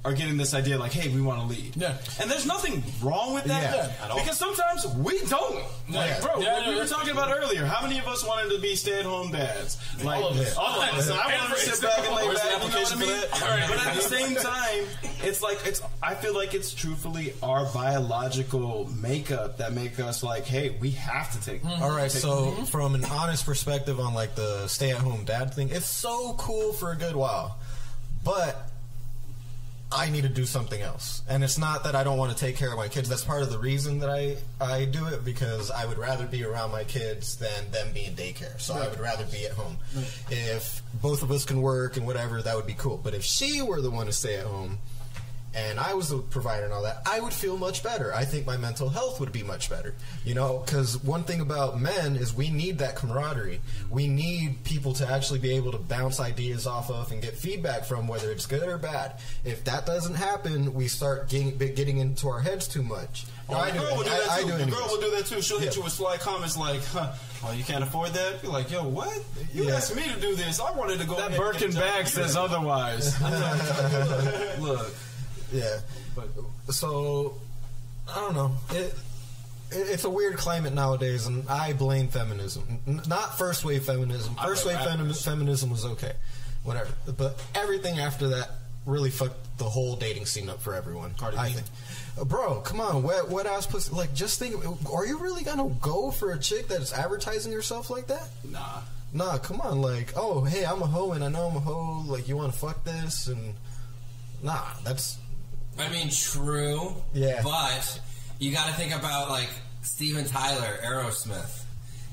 are getting this idea like, hey, we want to lead. Yeah. And there's nothing wrong with that. Yeah. At all. Because sometimes we don't. Like, bro, what we were talking about earlier, how many of us wanted to be stay-at-home dads? Like, all of us. So I wanted to sit back and lay back, you know what I mean? But at the same time, I feel like it's truthfully our biological makeup that make us like, hey, we have to take. All right, so from an honest perspective on like the stay-at-home dad thing, it's so cool for a good while, but I need to do something else. And it's not that I don't want to take care of my kids. That's part of the reason that I do it, because I would rather be around my kids than them be in daycare. So I would rather be at home. If both of us can work and whatever, that would be cool. But if she were the one to stay at home, and I was the provider and all that, I would feel much better. I think my mental health would be much better. You know, because one thing about men is we need that camaraderie. We need people to actually be able to bounce ideas off of and get feedback from, whether it's good or bad. If that doesn't happen, we start getting into our heads too much. The girl will do that too. The girl will do that too. She'll hit you with sly comments like, "Oh, you can't afford that." You're like, "Yo, what? You asked me to do this. I wanted to go." That Birkin bag says otherwise. Look. Yeah. But so I don't know. It's a weird climate nowadays, and I blame feminism. Not first wave feminism. First wave feminism was okay, whatever. But everything after that really fucked the whole dating scene up for everyone. I think. Bro, come on, wet ass pussy. Like, just think, are you really gonna go for a chick that's advertising herself like that? Nah, come on, like, oh, hey, I'm a hoe and I know I'm a hoe. Like, you want to fuck this? And nah, that's. I mean, true. Yeah. But you got to think about like Steven Tyler, Aerosmith.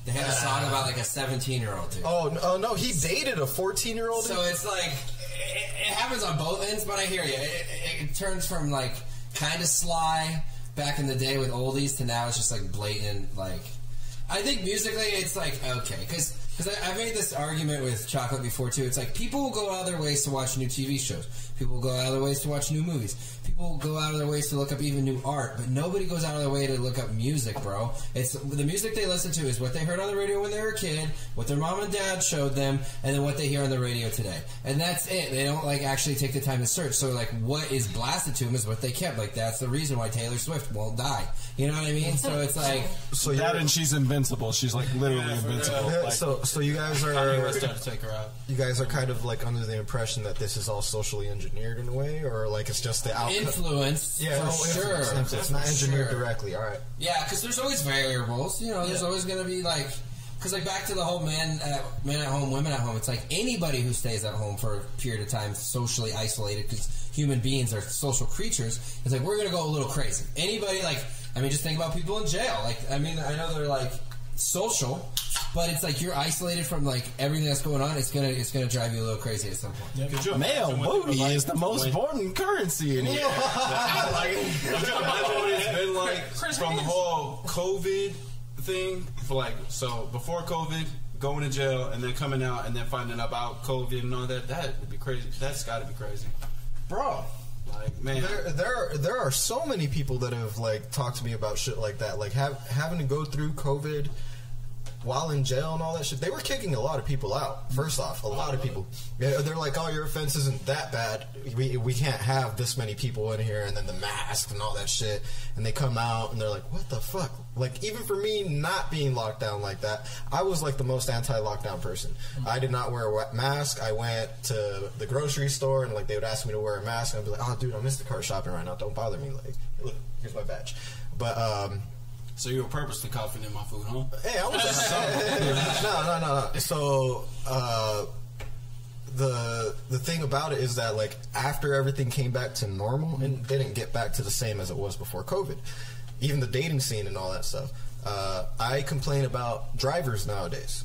They had a song about like a 17-year-old dude. Oh no, he dated a 14-year-old. So it's like it happens on both ends. But I hear you. It turns from like kind of sly back in the day with oldies to now it's just like blatant. Like, I think musically it's like okay, because I made this argument with Chocolate before too. It's like people will go out of their ways to watch new TV shows. People will go out of their ways to watch new movies. People will go out of their ways to look up even new art. But nobody goes out of their way to look up music, bro. It's the music they listen to is what they heard on the radio when they were a kid, what their mom and dad showed them, and then what they hear on the radio today. And that's it. They don't like actually take the time to search. So like what is blasted to them is what they kept. Like that's the reason why Taylor Swift won't die. You know what I mean? So it's like and she's invincible. She's like literally invincible. Like, so you guys are to take her out. You guys are kind of like under the impression that this is all socially engineered in a way, or like it's just the outcome. Influenced, for sure. It's not engineered directly. All right. Yeah, because there's always variables. You know, there's always going to be like, because like back to the whole men at home, women at home. It's like anybody who stays at home for a period of time, socially isolated, because human beings are social creatures. It's like we're going to go a little crazy. Anybody like, I mean, just think about people in jail. Like, I mean, I know they're like social, but it's like you're isolated from like everything that's going on. It's gonna drive you a little crazy at some point. Yep. Male booty is the most important currency in here. Could you imagine what it's been like from the whole COVID thing? So before COVID, going to jail and then coming out and then finding out about COVID and all that. That would be crazy. That's got to be crazy, bro. Like, man, there are so many people that have like talked to me about shit like that, like having to go through COVID while in jail and all that shit. They were kicking a lot of people out. First off, a lot of people. They're like, "Oh, your offense isn't that bad. We can't have this many people in here," and then the mask and all that shit. And they come out and they're like, "What the fuck?" Like, even for me not being locked down like that, I was like the most anti-lockdown person. I did not wear a mask. I went to the grocery store and like they would ask me to wear a mask, and I'd be like, "Oh, dude, I'm Instacart shopping right now. Don't bother me. Like, look, here's my badge." But so you were purposely coughing in my food, huh? Hey, I was no. So the thing about it is that like after everything came back to normal, it didn't get back to the same as it was before COVID. Even the dating scene and all that stuff. I complain about drivers nowadays.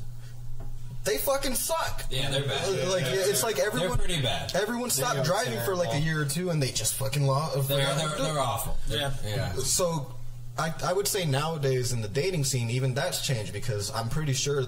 They fucking suck. Yeah, they're bad. Like it's like everyone. They're pretty bad. Everyone stopped driving for like a year or two, and they just fucking They're awful. Yeah. So I would say nowadays in the dating scene, even that's changed because I'm pretty sure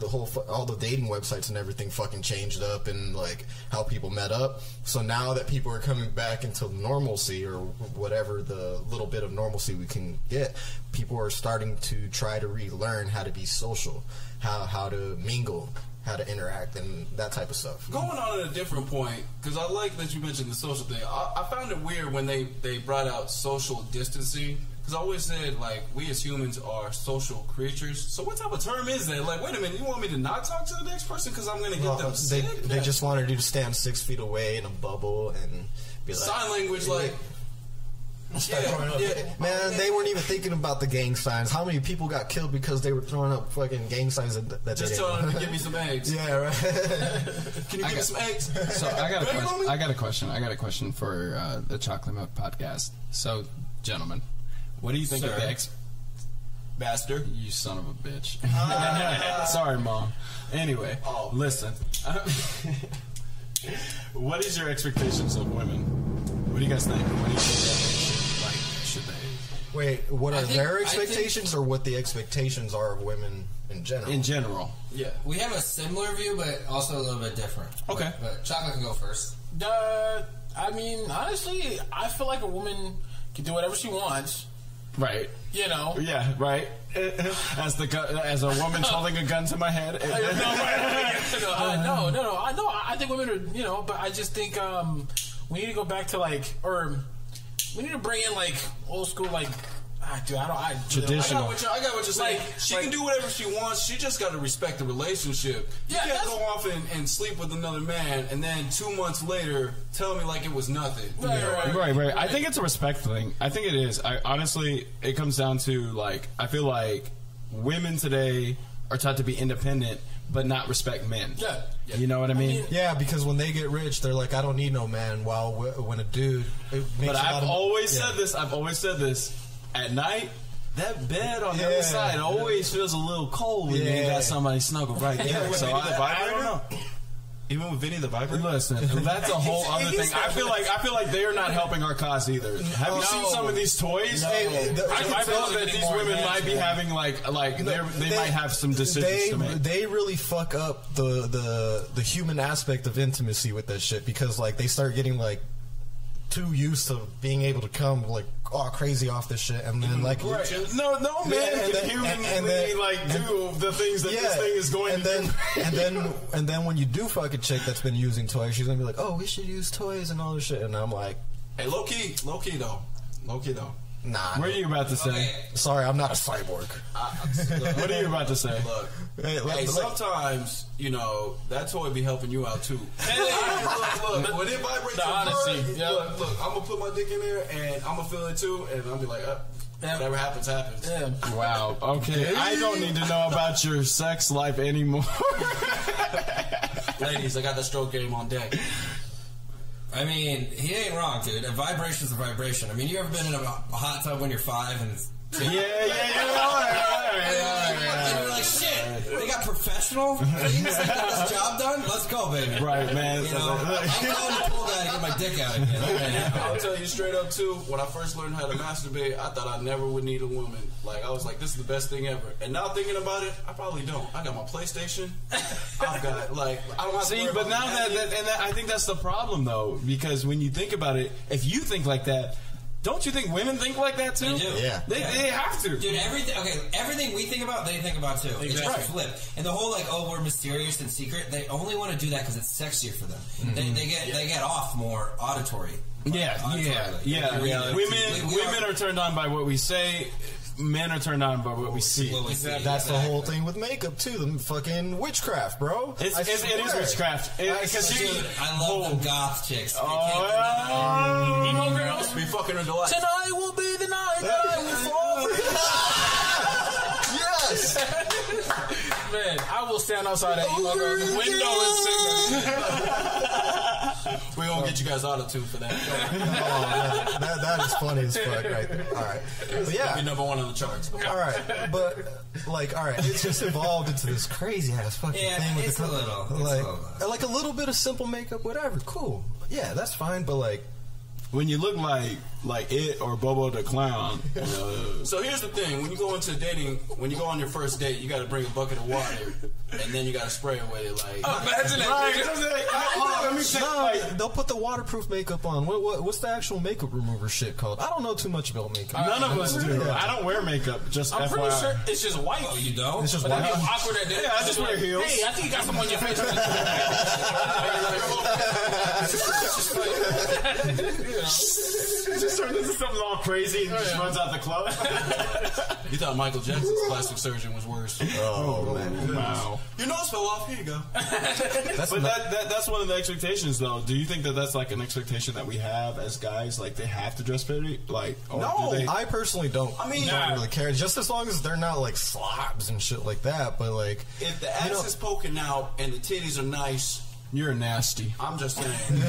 all the dating websites and everything fucking changed up and like how people met up. So now that people are coming back into normalcy or whatever the little bit of normalcy we can get, people are starting to try to relearn how to be social, how to mingle, how to interact and that type of stuff. Going on at a different point, because I like that you mentioned the social thing. I found it weird when they brought out social distancing. Because I always said, like, we as humans are social creatures. So what type of term is that? Like, wait a minute, you want me to not talk to the next person because I'm going to get them sick? They just wanted you to stand 6 feet away in a bubble and be like... Sign language, like... Yeah. Man, they weren't even thinking about the gang signs. How many people got killed because they were throwing up fucking gang signs that just telling them to give me some eggs. Yeah, right. Can you give me some eggs? So I got a question for the Chocolate Milk Podcast. So, gentlemen, what do you think of the Bastard. You son of a bitch. Sorry, Mom. Anyway, listen. What is your expectations of women? What do you guys think? What do you think should they? Wait, what are I think- their expectations or what the expectations are of women in general? In general. Yeah. We have a similar view, but also a little bit different. Okay. But Chocolate can go first. I mean, honestly, I feel like a woman can do whatever she wants. Right. You know. Yeah, right. As a woman holding a gun to my head. I think women are, but I just think we need to go back to we need to bring in old school Traditional. I got what you're saying. She can do whatever she wants. She just got to respect the relationship. You can't go off and sleep with another man and then 2 months later tell me like it was nothing. Right. I think it's a respect thing. I think it is. Honestly, it comes down to I feel like women today are taught to be independent but not respect men. Yeah. You know what I mean? Yeah, because when they get rich, they're like, I don't need no man. While when a dude, it makes But I've always said this. I've always said this. At night, that bed on the other side always feels a little cold when you ain't got somebody snuggled right there. So I don't know. Even with Vinny the Vibrator? Listen, that's a whole other thing. I feel like they are not helping our cause either. Have you seen some of these toys? No. I feel that these women might be having they might have some decisions to make. They really fuck up the human aspect of intimacy with that shit because they start getting too used to being able to come all crazy off this shit, and then no man can humanly do the things that this thing is going to do. And then when you do fuck a chick that's been using toys, she's gonna be like, oh, we should use toys and all this shit, and I'm like, hey, low key though. nah. What are you about to say? Okay. Sorry, I'm not a cyborg. What are you about to say? Look, Hey, sometimes that toy be helping you out too. Look, when it vibrates, The honesty, look, I'm gonna put my dick in there and I'm gonna feel it too, and I'll be like, whatever happens, happens. Yeah. Wow. Okay. I don't need to know about your sex life anymore. Ladies, I got the stroke game on deck. I mean, he ain't wrong, dude. A vibration's a vibration. I mean, you ever been in a hot tub when you're 5 and you're like, shit, they got professional things that got this job done? Let's go, baby. Right, man. I'm going to pull that and get my dick out again. Okay. I'll tell you straight up too, when I first learned how to masturbate, I thought I never would need a woman. I was like, this is the best thing ever. And now thinking about it, I probably don't. I got my PlayStation. I've got I don't have to worry but about now I think that's the problem though, because when you think about it, if you think like that, don't you think women think like that too? They do. Yeah. They have to. Dude, everything we think about, they think about too. It's just flipped. And the whole we're mysterious and secret, they only want to do that because it's sexier for them. Mm-hmm. They get off more auditory. Yeah. Women are turned on by what we say. Men are turned on by what we see. That's the whole thing with makeup too. The fucking witchcraft, bro. It is witchcraft. I love the goth chicks. Emo girls. be fucking her delight. Tonight will be the night that I will fall for you. Yes. Man, I will stand outside that emo girl's window and sing. We're gonna get you guys auto-tune for that. That is funny as fuck right there. All right. But yeah. Be number 1 on the charts. All right. But, all right. It's just evolved into this crazy ass fucking thing with it's the a little. like a little bit of simple makeup, whatever. Cool. Yeah, that's fine. But, when you look like it or Bobo the Clown. So here's the thing: when you go into dating, when you go on your first date, you got to bring a bucket of water, and then you got to spray it with it. Imagine that. Let me check. they'll put the waterproof makeup on. What's the actual makeup remover shit called? I don't know too much about makeup. None of us do. Yeah. I don't wear makeup. Just I'm FYI. pretty sure it's just white. Oh, you don't? It's just But that'd white. be awkward at that. Yeah, I just wear heels. Hey, I think you got some on your face. It just turned into something all crazy and just runs out the club. You thought Michael Jackson's plastic surgeon was worse. Oh, man. Wow. Your nose fell off. Here you go. But that's one of the expectations, though. Do you think that that's an expectation that we have as guys? They have to dress pretty? No, I personally don't. I mean, don't really care. Just as long as they're not slobs and shit like that. But if the ass is poking out and the titties are nice, you're nasty. I'm just saying.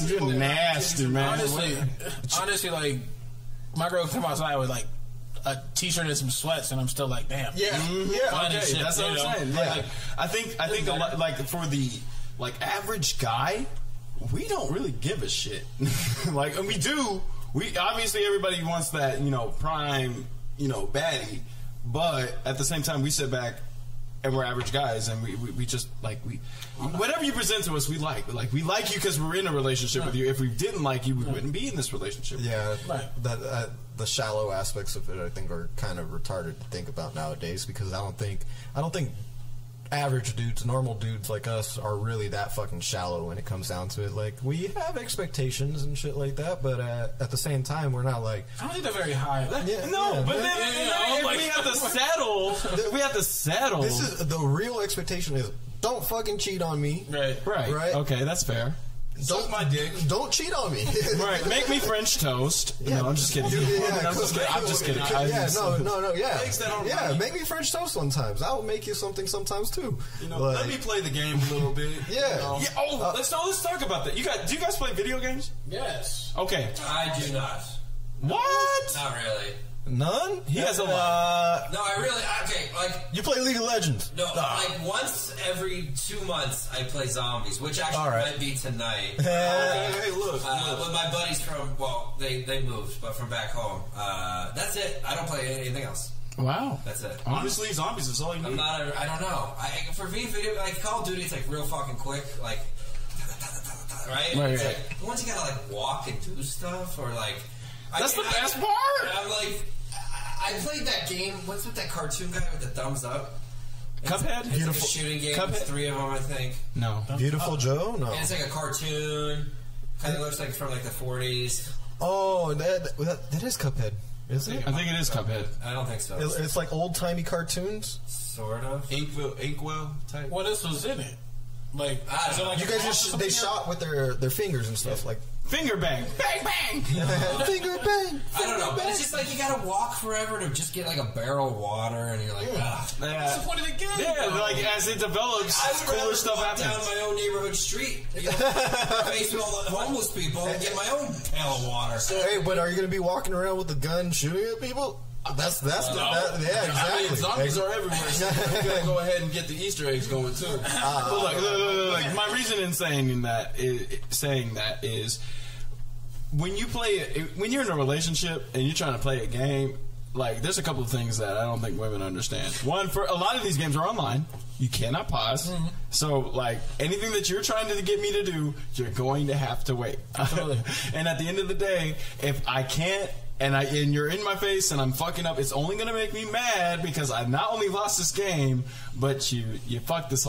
You're nasty, man. Honestly, my girl come outside with a t-shirt and some sweats, and I'm still like, damn. yeah, Fine Okay, as shit, that's what I'm saying. Yeah. I think for the average guy, we don't really give a shit. Like, and we do. We obviously everybody wants that, prime, baddie, but at the same time we sit back and we're average guys, and we just whatever you present to us, we like you because we're in a relationship with you. If we didn't like you, we wouldn't be in this relationship. Yeah, that the shallow aspects of it, I think, are kind of retarded to think about nowadays, because I don't think average dudes, normal dudes like us, are really that fucking shallow when it comes down to it. Like, we have expectations and shit like that, but at the same time, we're not like... I don't think they're very high. But then we have to settle. We have to settle. This is the real expectation is, don't fucking cheat on me. Right. Okay, that's fair. Don't my dick. Don't cheat on me. Right. Make me French toast. Yeah. No, I'm just kidding. I'm just kidding. Yeah, make me French toast sometimes. I will make you something sometimes too. Let me play the game a little bit. Yeah. Let's talk about that. Do you guys play video games? Yes. Okay. I do not. What? Not really. None? He has a lot. No, I really... Okay, you play League of Legends? No, once every 2 months I play zombies, which actually might be tonight. Hey, look. But my buddies from... Well, they moved, but from back home. That's it. I don't play anything else. Wow. That's it. Honestly, zombies is all you need. I don't know. For me, video... Like, Call of Duty, it's like real fucking quick. Like... Right? It's like... Once you gotta, walk and do stuff, or That's the best part! I'm like... I played that game. What's with that cartoon guy with the thumbs up? Cuphead? It's like a shooting game. Cuphead? There's 3 of them, I think. No. Beautiful Joe? No. And it's like a cartoon. Kind of looks like from the 40s. Oh, that is Cuphead, isn't it? I think it is Cuphead. I don't think so. It's like old-timey cartoons? Sort of. Inkwell type. What else was in it? You guys they shot with their fingers and stuff, like... Finger bang. Bang, bang. Finger bang. I don't know, but it's just like you gotta walk forever to just get a barrel of water, and you're like, what's the point of the game? Yeah, as it develops, cooler stuff happens. I would rather walk down my own neighborhood street, facing all the homeless people, and get my own pail of water. Hey, but are you gonna be walking around with a gun shooting at people? That's exactly. Zombies are everywhere. So you gotta go ahead and get the Easter eggs going too. Look, my reason in saying that is when you're in a relationship and you're trying to play a game, there's a couple of things that I don't think women understand. One, for a lot of these games are online. You cannot pause. Mm-hmm. So, anything that you're trying to get me to do, you're going to have to wait. And at the end of the day, if I can't, and you're in my face and I'm fucking up, it's only going to make me mad because I not only lost this game, but you fucked this.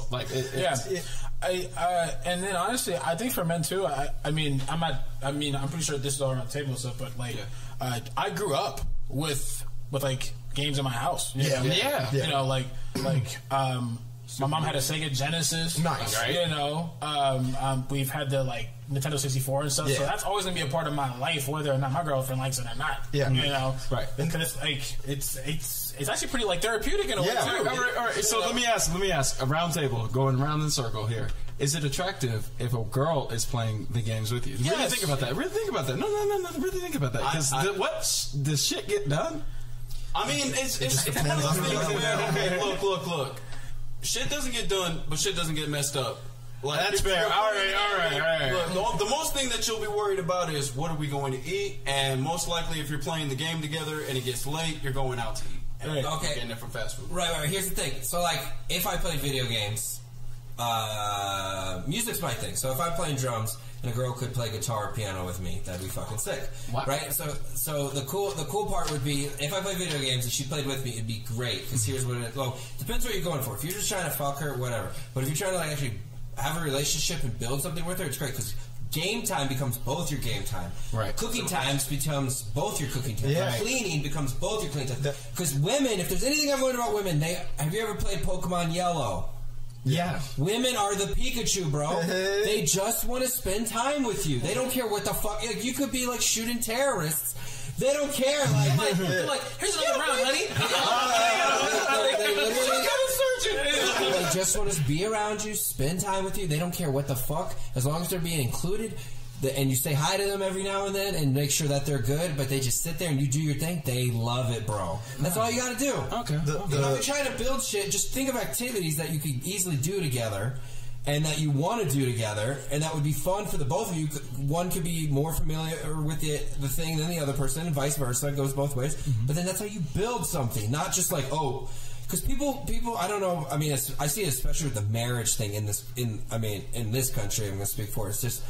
And then honestly, I think for men too. I'm pretty sure this is all around the table and stuff, but I grew up with games in my house. You know, my mom had a Sega Genesis. Nice, right? You know, we've had the Nintendo 64 and stuff. Yeah. So that's always gonna be a part of my life, whether or not my girlfriend likes it or not. Yeah, you know, right? Because it's actually pretty therapeutic in a way too. All right. So let me ask a round table, going around in a circle here. Is it attractive if a girl is playing the games with you? Really think about that. Really think about that. No. Really think about that. Because does shit get done? I mean, it's one of those things where, okay, look. Shit doesn't get done, but shit doesn't get messed up. That's fair. All right. Look, the most thing that you'll be worried about is what are we going to eat, and most likely if you're playing the game together and it gets late, you're going out to eat. And okay. Getting it from fast food. Right. Here's the thing. So, if I play video games, music's my thing. So if I'm playing drums and a girl could play guitar or piano with me, that'd be fucking sick. What? Right? So the cool part would be if I play video games and she played with me, it'd be great. Because here's what depends what you're going for. If you're just trying to fuck her, whatever. But if you're trying to actually have a relationship and build something with her, it's great because game time becomes both your game time. Right. Cooking times becomes both your cooking time. Yeah. Cleaning becomes both your cleaning time. Because women, if there's anything I've learned about women, have you ever played Pokemon Yellow? Yeah. Women are the Pikachu, bro. They just want to spend time with you. They don't care what the fuck. You could be shooting terrorists. They don't care. They're like, here's another round, honey. They just want to be around you, spend time with you. They don't care what the fuck. As long as they're being included, and you say hi to them every now and then and make sure that they're good, but they just sit there and you do your thing, they love it, bro. That's all you gotta do. Okay. If you're trying to build shit, just think of activities that you could easily do together and that you want to do together, and that would be fun for the both of you. One could be more familiar with the thing than the other person, and vice versa. It goes both ways. But then that's how you build something, not just like, oh, because people, I don't know. I mean, I see it especially with the marriage thing in this country. I'm going to speak for. It's just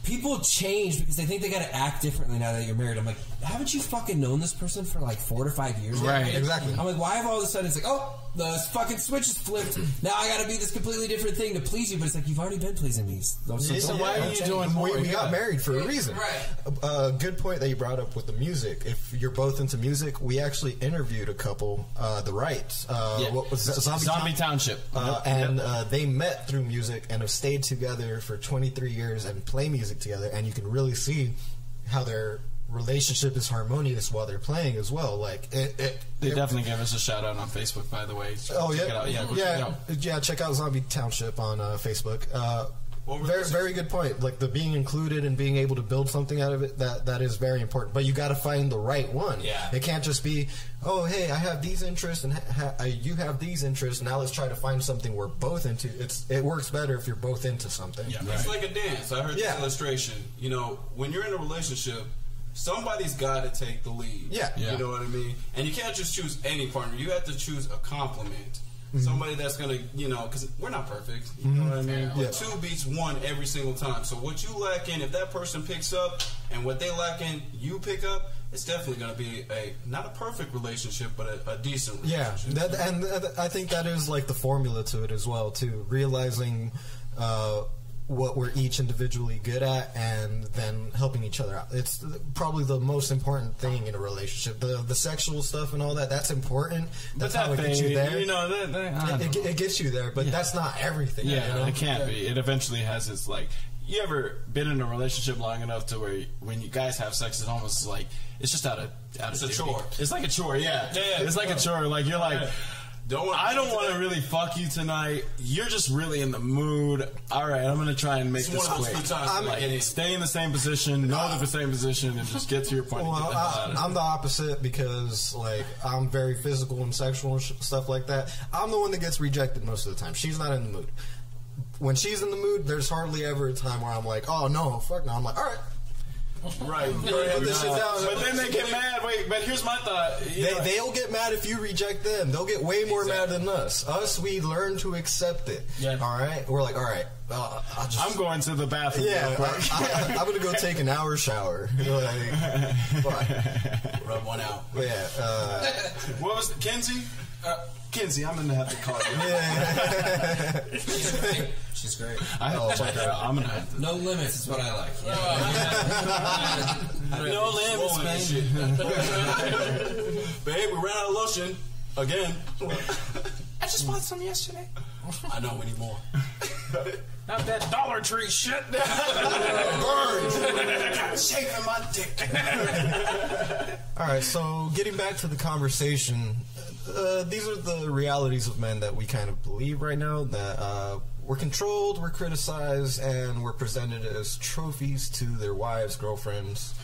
people change because they think they got to act differently now that you're married. I'm like, haven't you fucking known this person for like 4 to 5 years? Right, exactly. I'm like, why have all of a sudden it's like, oh, the fucking switch is flipped. Now I got to be this completely different thing to please you. But it's like, you've already been pleasing me. So why are you doing more? We got married for a reason. Right. Good point that you brought up with the music. If you're both into music, we actually interviewed a couple, the Wrights. What was that? Zombie Township. And they met through music and have stayed together for 23 years and play music together. And you can really see how their relationship is harmonious while they're playing as well. Like they definitely gave us a shout out on Facebook, by the way. So check it out. Check out Zombie Township on Facebook. Very good point. Like the being included and being able to build something out of it, that is very important. But you got to find the right one. Yeah. It can't just be, oh, hey, I have these interests and you have these interests. Now let's try to find something we're both into. It works better if you're both into something. Yeah, it's like a dance. I heard this illustration. You know, when you're in a relationship, somebody's got to take the lead. Yeah. You know what I mean? And you can't just choose any partner. You have to choose a complement. Somebody that's going to, because we're not perfect. You know what I mean? Yeah. But 2 beats 1 every single time. So what you lack in, if that person picks up, and what they lack in, you pick up, it's definitely going to be not a perfect relationship, but a decent relationship. Yeah. And I think that is like the formula to it as well, too. Realizing what we're each individually good at and then helping each other out. It's probably the most important thing in a relationship. The sexual stuff and all that, that's important. That's how it gets you there. It gets you there, but that's not everything. Yeah, it can't be. It eventually has its like... You ever been in a relationship long enough to where when you guys have sex, it's almost like... It's just out of It's a chore. It's like a chore, yeah. It's like a chore. Like, you're like... I don't want to really fuck you tonight. You're just really in the mood. All right, I'm going to try and make this quick. Stay in the same position, know the same position, and just get to your point. Well, I'm the opposite because, like, I'm very physical and sexual and stuff like that. I'm the one that gets rejected most of the time. She's not in the mood. When she's in the mood, there's hardly ever a time where I'm like, oh, no, fuck no. I'm like, all right. Right. But then they get mad. Wait, but here's my thought. They'll get mad if you reject them. They'll get way more mad than us. We learn to accept it. Yeah. All right? We're like, all right. I'm going to the bathroom. Yeah, I'm going to go take an hour shower. Rub one out. Yeah. What was it? Kenzie? Kenzie, I'm going to have to call you. Yeah. She's great. I'm going to have to. No limits is what I like. No limits, man. Babe, we ran out of lotion. Again. I just bought some yesterday. I know, we need more. Not that Dollar Tree shit. Burns. Shaking my dick. All right, so getting back to the conversation, these are the realities of men that we kind of believe right now, that we're controlled, we're criticized, and we're presented as trophies to their wives, girlfriends,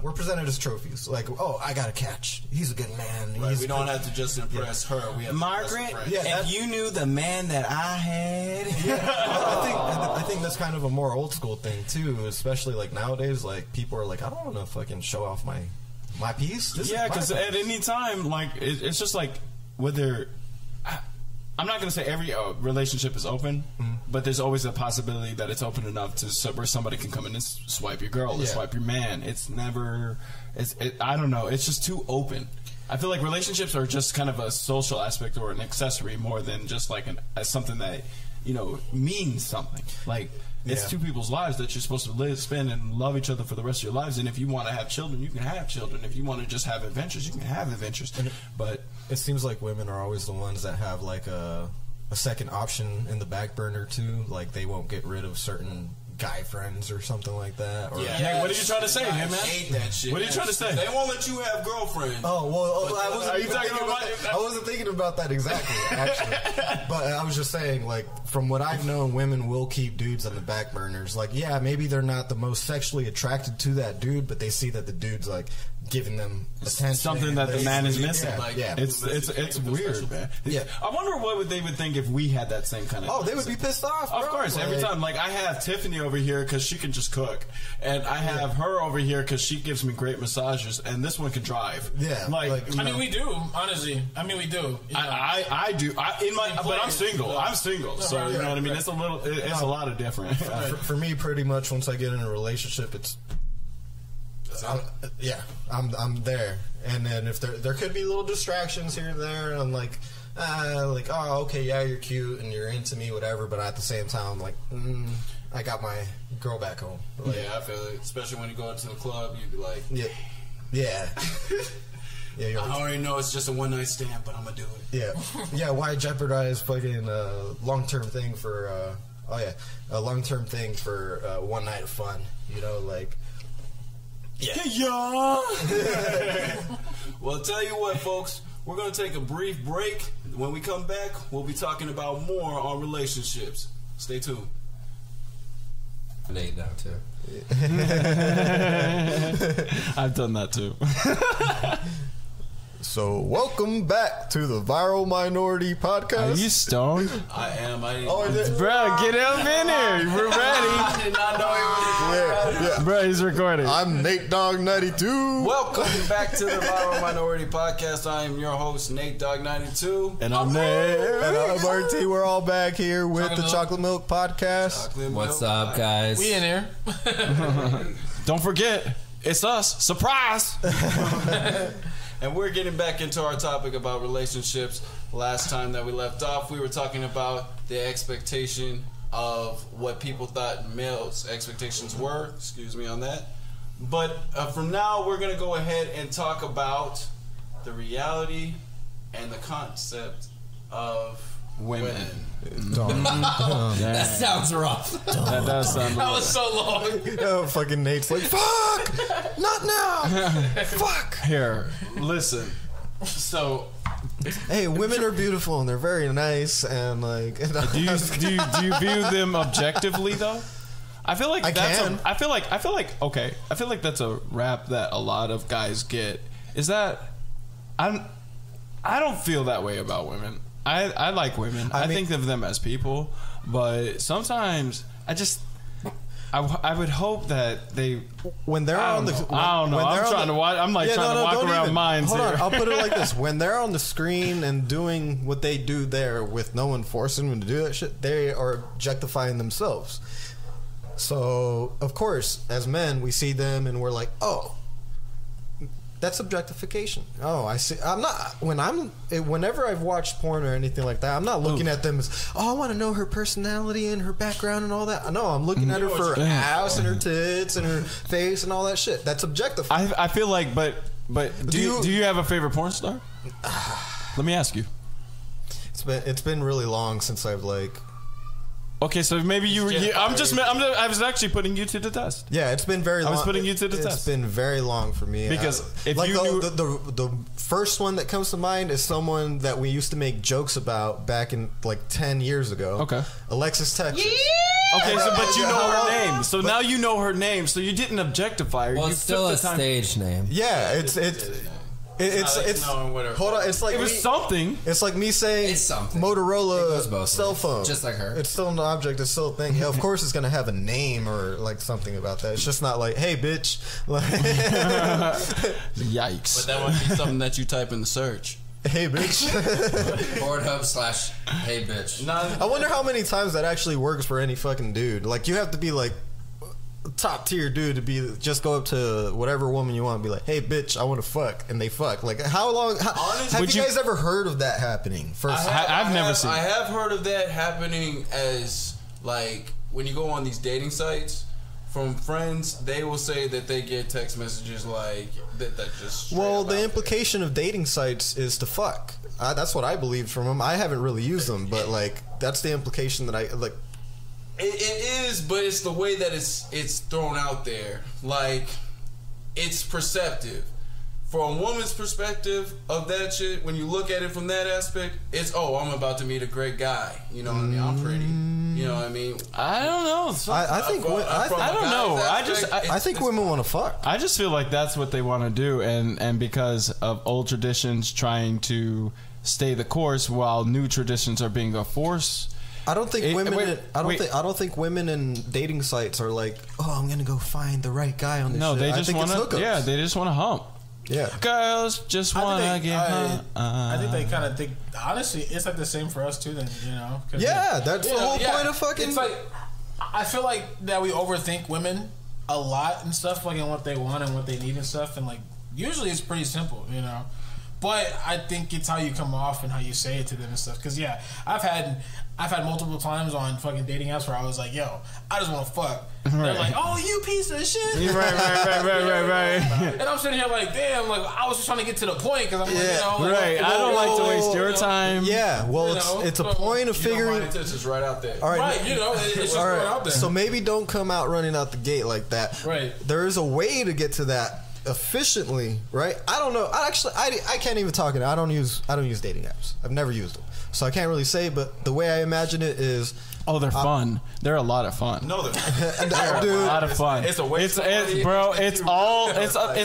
we're presented as trophies. Like, oh, I got a catch. He's a good man. Right. We don't have to just impress her. We have Margaret, to if you knew the man that I had. I think that's kind of a more old school thing, too, especially like nowadays. Like, people are like, I don't want to fucking show off my piece. Because at any time, like, it's just like, whether... I'm not going to say every relationship is open, but there's always a possibility that it's open enough to where somebody can come in and swipe your girl or swipe your man. It's never... I don't know. It's just too open. I feel like relationships are just kind of a social aspect or an accessory more than just like something that, means something. Like... It's two people's lives that you're supposed to spend and love each other for the rest of your lives. And if you want to have children, you can have children. If you want to just have adventures, you can have adventures. But it seems like women are always the ones that have like a second option in the back burner too. Like they won't get rid of certain guy friends or something like that. Or, Yeah. What are you trying to say, I man? hate that shit. What are you trying to say? They won't let you have girlfriends. Oh well, I Are wasn't you even talking thinking about about that. I wasn't thinking about that exactly, actually. But I was just saying, like, from what I've known, women will keep dudes on the back burners. Like, yeah, maybe they're not the most sexually attracted to that dude, but they see that the dude's like giving them attention, Something that the man is missing. Yeah, It's weird, man. Yeah. I wonder what they would think if we had that same kind of. Oh, they would be pissed off. Of bro. course, every time. Like, I have Tiffany over here because she can just cook, and I have her over here because she gives me great massages, and this one can drive. Yeah, I mean, we do, honestly. I mean, we do. You know. I do. But I'm single. I'm single, so you know what I mean. It's a lot of different. For me, pretty much once I get in a relationship, I'm there. And then if there could be little distractions here and there, and I'm like, oh, okay, yeah, you're cute and you're into me, whatever. But at the same time, I'm like, I got my girl back home. Like, Yeah, I feel it. Especially when you go into the club, you'd be like, yeah. Yeah, you're I like, already know it's just a one night stand, but I'm gonna do it. yeah. Why jeopardize fucking long-term thing for a long-term thing for one night of fun? You know, like. Yeah. Well, tell you what, folks, we're going to take a brief break. When we come back, we'll be talking about more on relationships. Stay tuned. Nate now too. I've done that too. So, welcome back to the Viral Minority Podcast. Are you stoned? I am. Bro, get up in here. We're ready. I did not know he was. Yeah. Bro, he's recording. I'm Nate Dogg 92. Welcome back to the Viral Minority Podcast. I am your host, Nate Dogg 92. And I'm there. And I'm RT. We're all back here with the Chocolate Milk Podcast. Chocolate What's milk. up, guys? We in here. Don't forget, it's us. Surprise. And we're getting back into our topic about relationships. Last time that we left off, we were talking about the expectation of what people thought males' expectations were. Excuse me on that. But from now, we're going to go ahead and talk about the reality and the concept of women. That sounds rough. That does sound That was so long. Oh, fucking Nate's like, fuck! Not now! Fuck! Here, listen. So, Hey, women are beautiful and they're very nice and like. do you view them objectively though? I feel like I that's can. I feel like that's a rap that a lot of guys get. Is that I don't feel that way about women. I like women. I think of them as people, but sometimes I would hope that they when they're I on the don't know. I don't know. I'm trying to walk. I'm like trying to walk around minds Hold here. on, I'll put it like this: when they're on the screen and doing what they do there, with no one forcing them to do that shit, they are objectifying themselves. So, of course, as men, we see them and we're like, "Oh, that's objectification." Oh, I see. I'm not whenever I've watched porn or anything like that, I'm not looking at them as, "Oh, I want to know her personality and her background and all that." No, I'm looking at her for her ass and her tits and her face and all that shit. That's objectifying. I feel like, but do you have a favorite porn star? Let me ask you. It's been really long since I've like. Okay, so maybe I was actually putting you to the test. Yeah, it's been very long. I was putting you to the test. It's been very long for me. Because if like you knew the first one that comes to mind is someone that we used to make jokes about back in like 10 years ago. Okay. Alexis Texas. Okay, so but you know her name. So now you know her name. So you didn't objectify her. Well, you it's still took a the time. stage name. Yeah, it's knowing what her- hold on. It's like It was something. It's like me saying It's something. It Motorola goes both cell ways. phone. Just like her. It's still an object. It's still a thing. Yeah, of course, it's gonna have a name or like something about that. It's just not like, "Hey, bitch." Like, Yikes. But that might be something that you type in the search. "Hey, bitch." Pornhub / hey bitch. I wonder how many times that actually works for any fucking dude. Like, you have to be like top tier dude to be just go up to whatever woman you want and be like, "Hey, bitch, I want to fuck," and they fuck. Like, how long? Have Would you you- guys ever heard of that happening? First, I've never seen I it. have heard of that happening as like when you go on these dating sites. From friends, they will say that they get text messages like that just. straight well, up the out implication of dating sites is to fuck. That's what I believed from them. I haven't really used them, but like that's the implication that I like. It is, but it's the way that it's thrown out there. Like, it's perceptive. From a woman's perspective of that shit, when you look at it from that aspect, it's, I'm about to meet a great guy. You know what I mean? I'm pretty. You know what I mean? I don't know. I think I don't know. I think women want to fuck. I just feel like that's what they want to do, and because of old traditions trying to stay the course while new traditions are being a force. I don't think I don't think women in dating sites are like, I'm gonna go find the right guy on this. No, shit. they just want to. Yeah, they just want to hump. Yeah, girls just want to get humped. I think they kind of think. Honestly, it's like the same for us too. Then Yeah, that's the whole point of fucking. It's like I feel like that we overthink women a lot and stuff, like in what they want and what they need and stuff, and like usually it's pretty simple, But I think it's how you come off and how you say it to them and stuff. Because I've had multiple times on fucking dating apps where I was like, "Yo, I just want to fuck." Right. They're like, "Oh, you piece of shit." Right. And I'm sitting here like, "Damn!" Like I was just trying to get to the point because I'm right. I don't like to waste your time. Yeah, well, it's a point of figuring. It's right out there. All right, right. It's just right out there. So maybe don't come out running out the gate like that. Right. There is a way to get to that efficiently, right? I don't know. I can't even talk it. I don't use dating apps. I've never used them, so I can't really say. But the way I imagine it is, they're fun. They're a lot of fun. No, they're a lot of fun. It's a waste. It's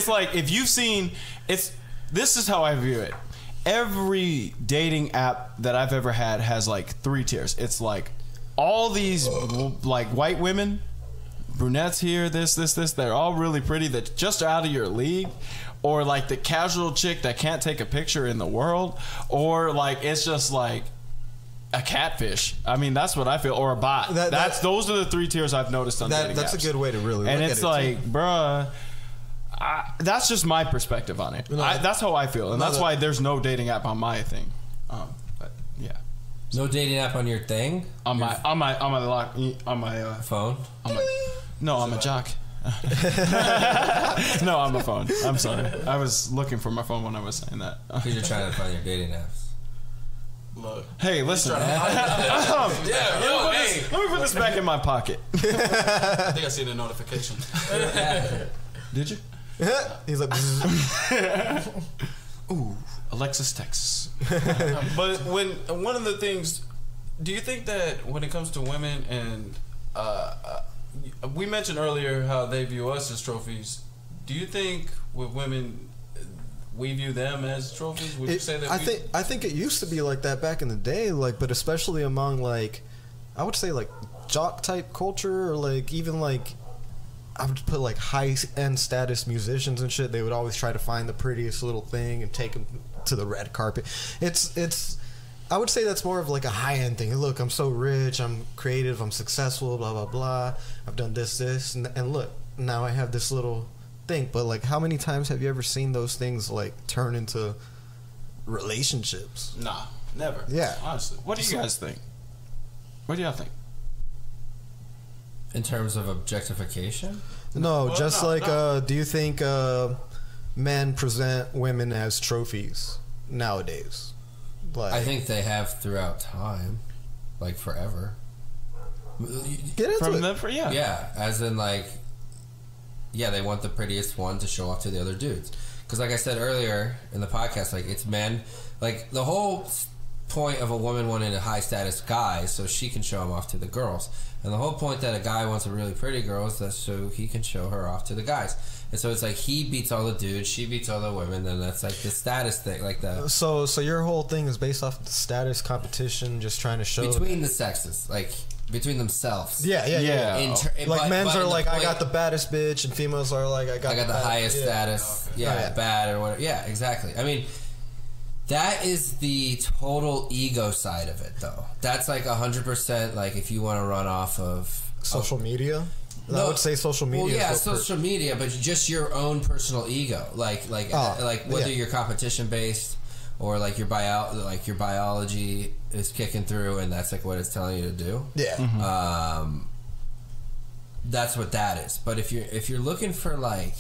like if you've seen. This is how I view it. Every dating app that I've ever had has like 3 tiers. It's like all these like white women. Brunettes here, this. They're all really pretty. That just out of your league, or like the casual chick that can't take a picture in the world, or like it's just like a catfish. I mean, that's what I feel, or a bot. Those are the 3 tiers I've noticed on dating that's apps. A good way to really. And look it's at it like, bruh. That's just my perspective on it. That's how I feel, and that's why there's no dating app on my thing. But yeah. No dating app on your thing? On my phone? No, I'm a jock. No, I'm a phone. I'm sorry. I was looking for my phone when I was saying that. Because you're trying to find your dating apps. Look. Hey, listen. Let me put this back in my pocket. I think I seen a notification. Did you? He's like, ooh, Alexis, Texas. But one of the things, do you think that when it comes to women and we mentioned earlier how they view us as trophies. Do you think with women we view them as trophies? Would you say that? I think it used to be like that back in the day, like, but especially among like, I would say like jock type culture, or like even like I would put like high end status musicians and shit. They would always try to find the prettiest little thing and take them to the red carpet. It's. I would say that's more of like a high-end thing. Look, I'm so rich, I'm creative, I'm successful, blah, blah, blah. I've done this, and look, now I have this little thing. But, like, how many times have you ever seen those things, like, turn into relationships? Nah, never. Yeah. Honestly. What do you guys think? What do y'all think? In terms of objectification? No, do you think men present women as trophies nowadays? Like, I think they have throughout time, like forever. Get into it. Yeah, as in like, they want the prettiest one to show off to the other dudes. Because like I said earlier in the podcast, like it's men, like the whole point of a woman wanting a high status guy so she can show him off to the girls. And the whole point that a guy wants a really pretty girl is that so he can show her off to the guys. And so it's like he beats all the dudes, she beats all the women, and that's like the status thing, like that. So your whole thing is based off of the status competition, just trying to show between the sexes, like between themselves. Yeah. Like men's are like, I got the baddest bitch, and females are like, I got the highest status. Bad or whatever. Yeah, exactly. I mean, that is the total ego side of it, though. That's like 100%. Like if you want to run off of social media. I would say social media. Well, yeah, social media, but just your own personal ego, like whether you're competition based or like your biology is kicking through, and that's like what it's telling you to do. Yeah, that's what that is. But if you're looking for like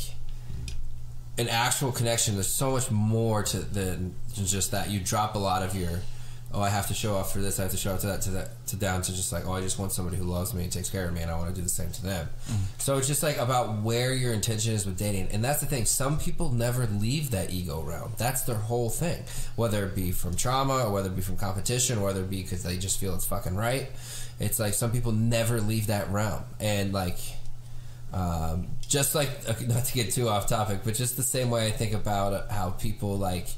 an actual connection, there's so much more to than just that. You drop a lot of your oh, I have to show up for this, I have to show up to that, to down to just like, oh, I just want somebody who loves me and takes care of me, and I want to do the same to them. So it's just like about where your intention is with dating. And that's the thing. Some people never leave that ego realm. That's their whole thing. Whether it be from trauma, or whether it be from competition, or whether it be because they just feel it's fucking right. It's like some people never leave that realm. And like, just like, not to get too off topic, but just the same way I think about how people like,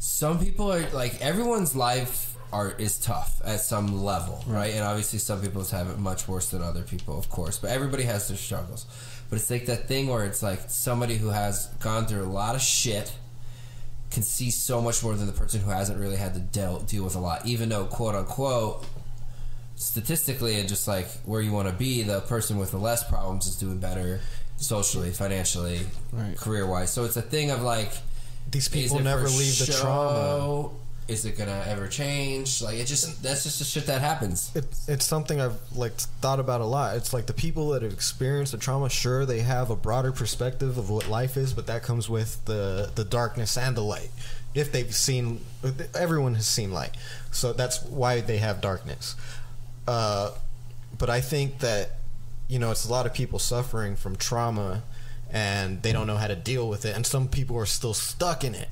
some people are like, everyone's life is tough at some level, right? And obviously some people have it much worse than other people, of course, but everybody has their struggles. But it's like that thing where it's like somebody who has gone through a lot of shit can see so much more than the person who hasn't really had to deal with a lot, even though, quote unquote, statistically and just like where you want to be, the person with the less problems is doing better socially, financially, career-wise. So it's a thing of like, these people never leave the trauma. Is it gonna ever change? Like, that's just the shit that happens. It's something I've like thought about a lot. It's like the people that have experienced the trauma, sure, they have a broader perspective of what life is, but that comes with the darkness and the light. If they've seen, everyone has seen light, so that's why they have darkness. But I think that, you know, it's a lot of people suffering from trauma and they don't know how to deal with it, and some people are still stuck in it.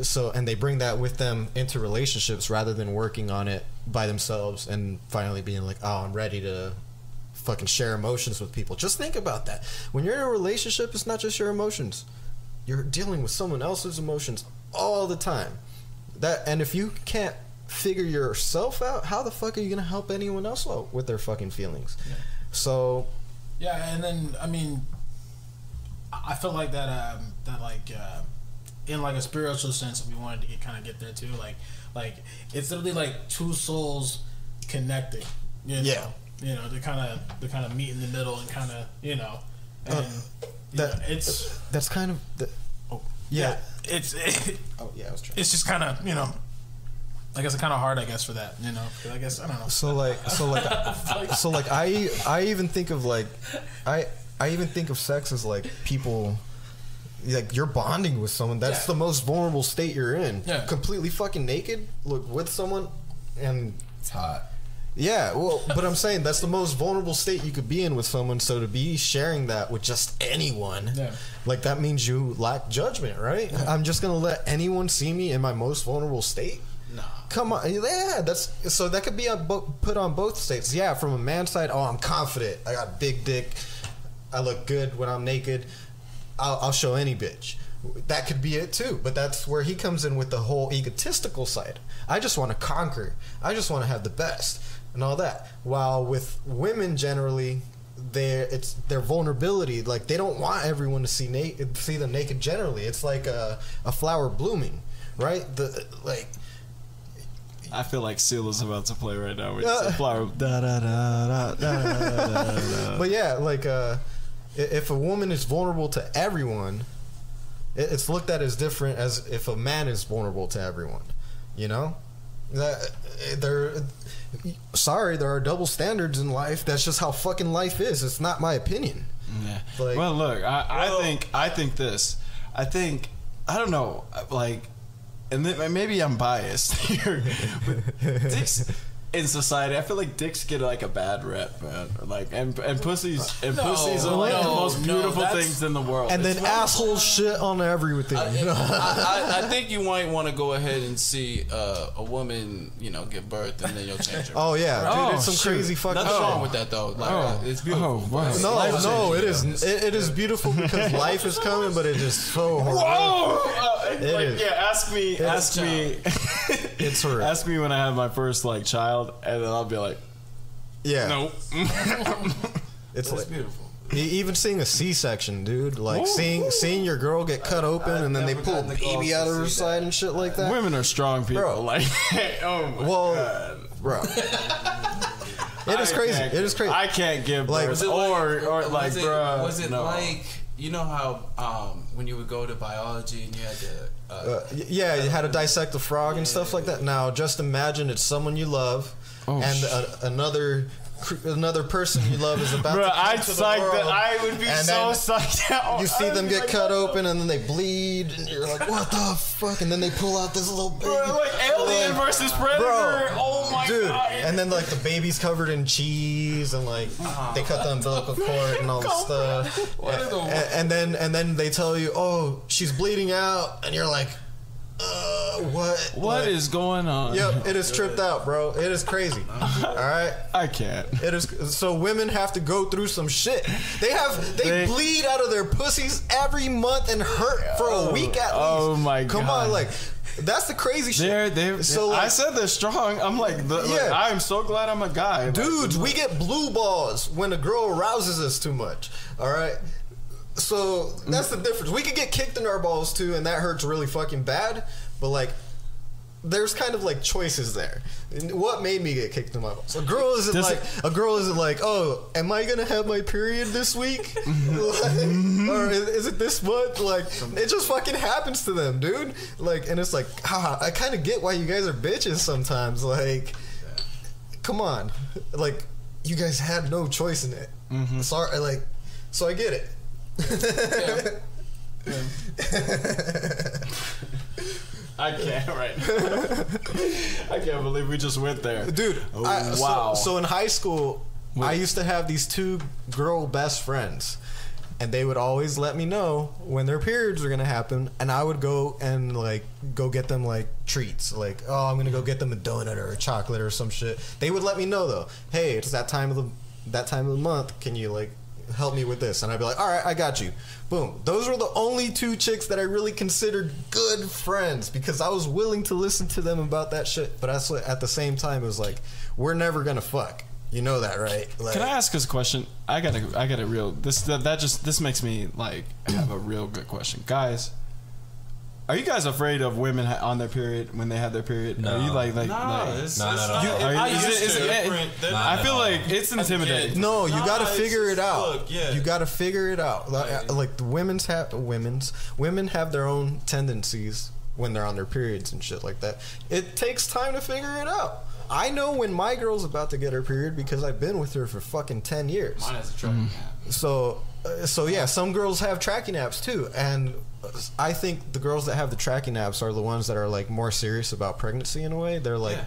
So, and they bring that with them into relationships rather than working on it by themselves and finally being like, oh, I'm ready to fucking share emotions with people. Just think about that. When you're in a relationship, it's not just your emotions. You're dealing with someone else's emotions all the time. And if you can't figure yourself out, how the fuck are you gonna help anyone else out with their fucking feelings? Yeah. So, yeah, and then I mean, I feel like that in like a spiritual sense, we wanted to get there too. Like it's literally like two souls connecting. You know? Yeah. You know, they kind of meet in the middle and kind of, you know, and that's kind of yeah. It's oh yeah, I was trying. It's just kind of, you know, I guess it's kind of hard, I guess, for that, you know. I guess I don't know. So like I even think of like I even think of sex as like people, like you're bonding with someone. That's the most vulnerable state you're in. Yeah. Completely fucking naked, look with someone, and it's hot. Yeah, well, but I'm saying that's the most vulnerable state you could be in with someone. So to be sharing that with just anyone, like that means you lack judgment, right? Yeah. I'm just gonna let anyone see me in my most vulnerable state. No. Come on, yeah, so that could be put on both states. Yeah, from a man's side, oh, I'm confident, I got a big dick, I look good when I'm naked, I'll show any bitch. That could be it too, but that's where he comes in with the whole egotistical side. I just want to conquer, I just want to have the best and all that. While with women generally, it's their vulnerability. Like they don't want everyone to see them naked. Generally, it's like a flower blooming, right? I feel like Seal is about to play right now. It's a flower. Da, da, da, da, da, da. But yeah, like if a woman is vulnerable to everyone, it's looked at as different as if a man is vulnerable to everyone. You know, there are double standards in life. That's just how fucking life is. It's not my opinion. Yeah. Like, well, look, I think this. I don't know, like. And maybe I'm biased here, but dicks in society, I feel like dicks get like a bad rep, man. Like and pussies are like the most beautiful things in the world. And then assholes shit on everything. I think you might want to go ahead and see a woman, you know, give birth, and then you'll change her. Oh yeah, dude, it's some crazy fucking. Nothing wrong with that though. Like, it's beautiful. No, it is. It is beautiful because life is coming, but it is so hard. Whoa! Yeah, ask me. It's horrible. Ask me when I have my first like child, and then I'll be like, yeah, nope. It's like beautiful. Even seeing a C-section, dude. Like seeing your girl get cut open, and then they pull a baby out of her side and shit like that. Women are strong people. Bro. Like, oh my god, bro. It is crazy. It is crazy. I can't give birth. Or like, bro. Was it like, you know how when you would go to biology and you had to you had to dissect a frog and stuff like that. Now just imagine it's someone you love and another another person you love is about Bro, to come I'd to the psych world. that. I would be And so then psyched out. You see I'd them be get like, cut what open and then they bleed and you're like, what the fuck? And then they pull out this little baby. Bro, like Alien versus Predator. Bro, Oh my dude. god. And then like the baby's covered in cheese and like they cut the umbilical cord and all this stuff. And then they tell you, oh, she's bleeding out, and you're like, what? What is going on? Yep, it is tripped out, bro. It is crazy. All right, I can't. it is. So women have to go through some shit. They bleed out of their pussies every month and hurt for a week at least. Oh my god! Come on, like that's the crazy shit. So like, I said they're strong. I'm like, I am so glad I'm a guy. Dudes, we get blue balls when a girl arouses us too much. All right. So that's the difference. We could get kicked in our balls too, and that hurts really fucking bad. But like, there's kind of like choices there. And what made me get kicked in my balls? A girl isn't like, oh, am I gonna have my period this week? Or is it this month? Like, it just fucking happens to them, dude. Like, and it's like, I kind of get why you guys are bitches sometimes. Like, come on, like, you guys had no choice in it. Sorry, like, so I get it. I can't right now. I can't believe we just went there, dude. Wow. So in high school, I used to have these two girl best friends, and they would always let me know when their periods were gonna happen, and I would go and like go get them like treats, like, oh, I'm gonna go get them a donut or a chocolate or some shit. They would let me know though, hey, it's that time of the month. Can you like help me with this? And I'd be like, all right, I got you. Boom. Those were the only two chicks that I really considered good friends because I was willing to listen to them about that shit. But at the same time, it was like, we're never gonna fuck. You know that, right? Like, can I ask us a question? I got a real this makes me like have a real good question, guys. Are you guys afraid of women on their period when they have their period? No. Are you like No. I feel like it's intimidating. No, you gotta figure it out. Look, yeah. You gotta figure it out. Like the women have their own tendencies when they're on their periods and shit like that. It takes time to figure it out. I know when my girl's about to get her period because I've been with her for fucking 10 years. Mine has a tracking app. So yeah, some girls have tracking apps too, and I think the girls that have the tracking apps are the ones that are like more serious about pregnancy in a way. They're like,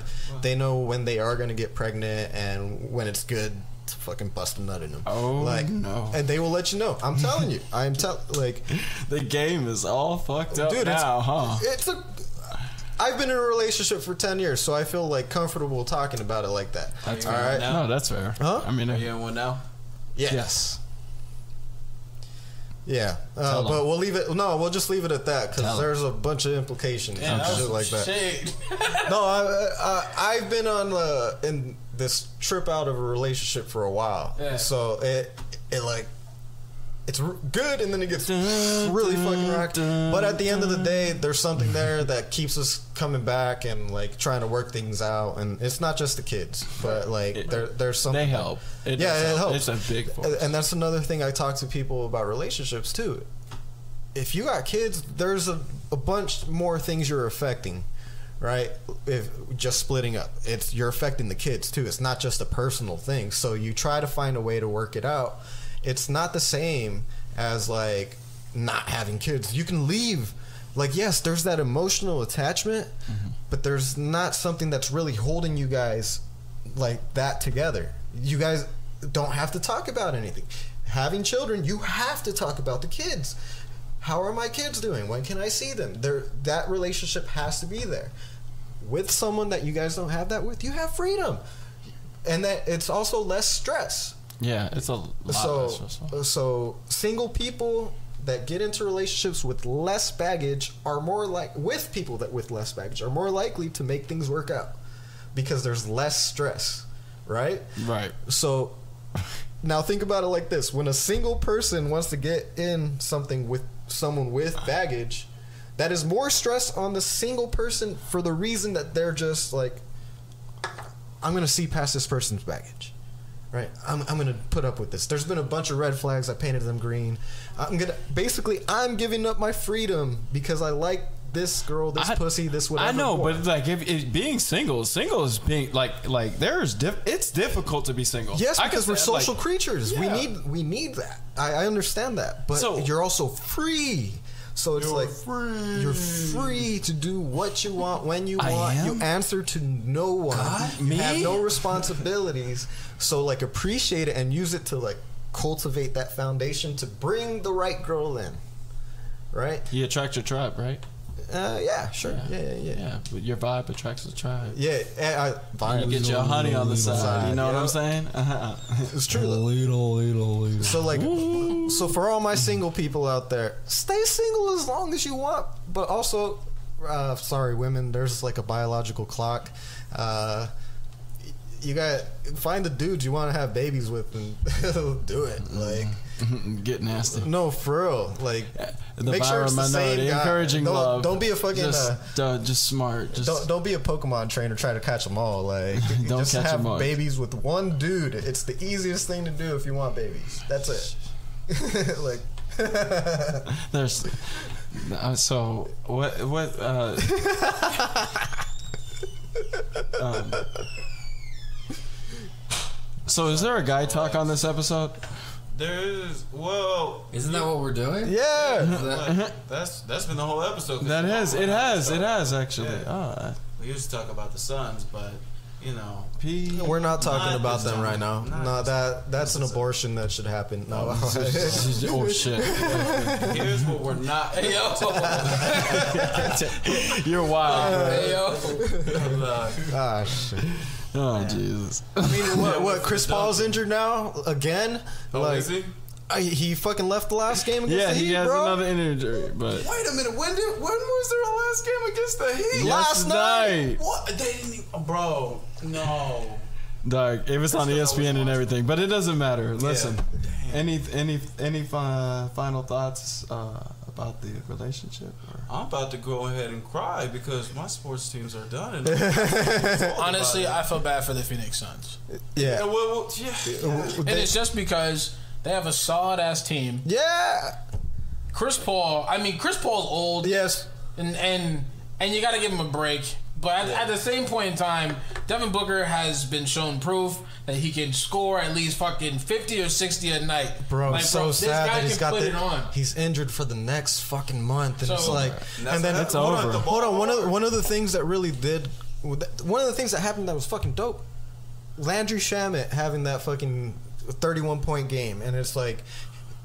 they know when they are going to get pregnant and when it's good to fucking bust a nut in them. Oh, like, no. And they will let you know. I'm telling you. Like, the game is all fucked up, dude, now, huh? I've been in a relationship for 10 years, so I feel like comfortable talking about it like that. That's all fair. right. No, that's fair. Huh? I mean, Are you in one now? yes. Yeah, but we'll leave it. No, we'll just leave it at that because there's a bunch of implications and shit like that. No, I've been on in this trip out of a relationship for a while, so it like it's good and then it gets really fucking rocked. But at the end of the day, there's something there that keeps us coming back and like trying to work things out. And it's not just the kids, but like there's something. They help. It helps. It's a big force. And that's another thing I talk to people about relationships too. If you got kids, there's a bunch more things you're affecting, right? If just splitting up, you're affecting the kids too. It's not just a personal thing. So you try to find a way to work it out. It's not the same as like not having kids. You can leave. Like, yes, there's that emotional attachment, but there's not something that's really holding you guys like that together. You guys don't have to talk about anything. Having children, you have to talk about the kids. How are my kids doing? When can I see them? That relationship has to be there. With someone that you guys don't have that with, you have freedom. And that it's also less stress. Yeah, it's a lot less stressful. So single people that get into relationships with less baggage are more like with people that with less baggage are more likely to make things work out because there's less stress, right? Right. So now think about it like this: when a single person wants to get in something with someone with baggage, that is more stress on the single person for the reason that they're just like, I'm going to see past this person's baggage. Right, I'm gonna put up with this. There's been a bunch of red flags. I painted them green. I'm giving up my freedom because I like this girl, this pussy, this whatever. I know, more. but like if being single is being like it's difficult to be single. Yes, I because we're social creatures. Yeah. We need that. I understand that, but So- you're also free. So it's like you're free to do what you want when you I want. am? You answer to no one. You me? have no responsibilities. So like appreciate it and use it to like cultivate that foundation to bring the right girl in. Right? You attract your tribe, right? Yeah, sure. Yeah. Yeah, but your vibe attracts the tribe. Yeah, You get your honey on the side. You know what I'm saying? it's true. So like, so for all my single people out there, stay single as long as you want. But also, sorry, women, there's like a biological clock. You got find the dudes you want to have babies with and do it. Like, Get nasty. no, for real. Like, The make sure it's the same minority, guy. encouraging love. Don't be a fucking. Just smart. Just Don't be a Pokemon trainer trying to catch them all. Like, Don't just catch have 'em all. babies with one dude. It's the easiest thing to do if you want babies. That's it. Like, there's. So what? So is there a guy talk on this episode? There's Isn't that what we're doing? yeah. that's been the whole episode. It has actually. Yeah. We used to talk about the Suns, but you know, We're not talking Not about this them time. right now. Not No, that's an abortion that should happen. No. Oh shit! here's what we're not. Hey yo, You're wild. hey yo. Ah, shit. Oh Jesus! I mean, what? Chris Paul's injured now again? Oh, Like, is he? he fucking left the last game against Yeah, the Heat, he has bro. another injury, but Wait a minute. When was their last game against the Heat? Last night. What? They didn't. Even, bro, no. Dog, it was on ESPN and everything, but it doesn't matter. Listen, Damn. any final thoughts about the relationship? Or? I'm about to go ahead and cry because my sports teams are done. And Honestly, I feel bad for the Phoenix Suns. Yeah. And it's just because they have a solid ass team. Yeah. Chris Paul's old. Yes. And you got to give him a break. But at the same point in time, Devin Booker has been shown proof that he can score at least fucking 50 or 60 a night. Bro, like, it's so this sad guy that he's can got put it on. he's injured for the next fucking month, and So- it's like, and then It's over. Hold on, one of the things that really did, one of the things that happened that was fucking dope, Landry Shamet having that fucking 31-point game, and it's like,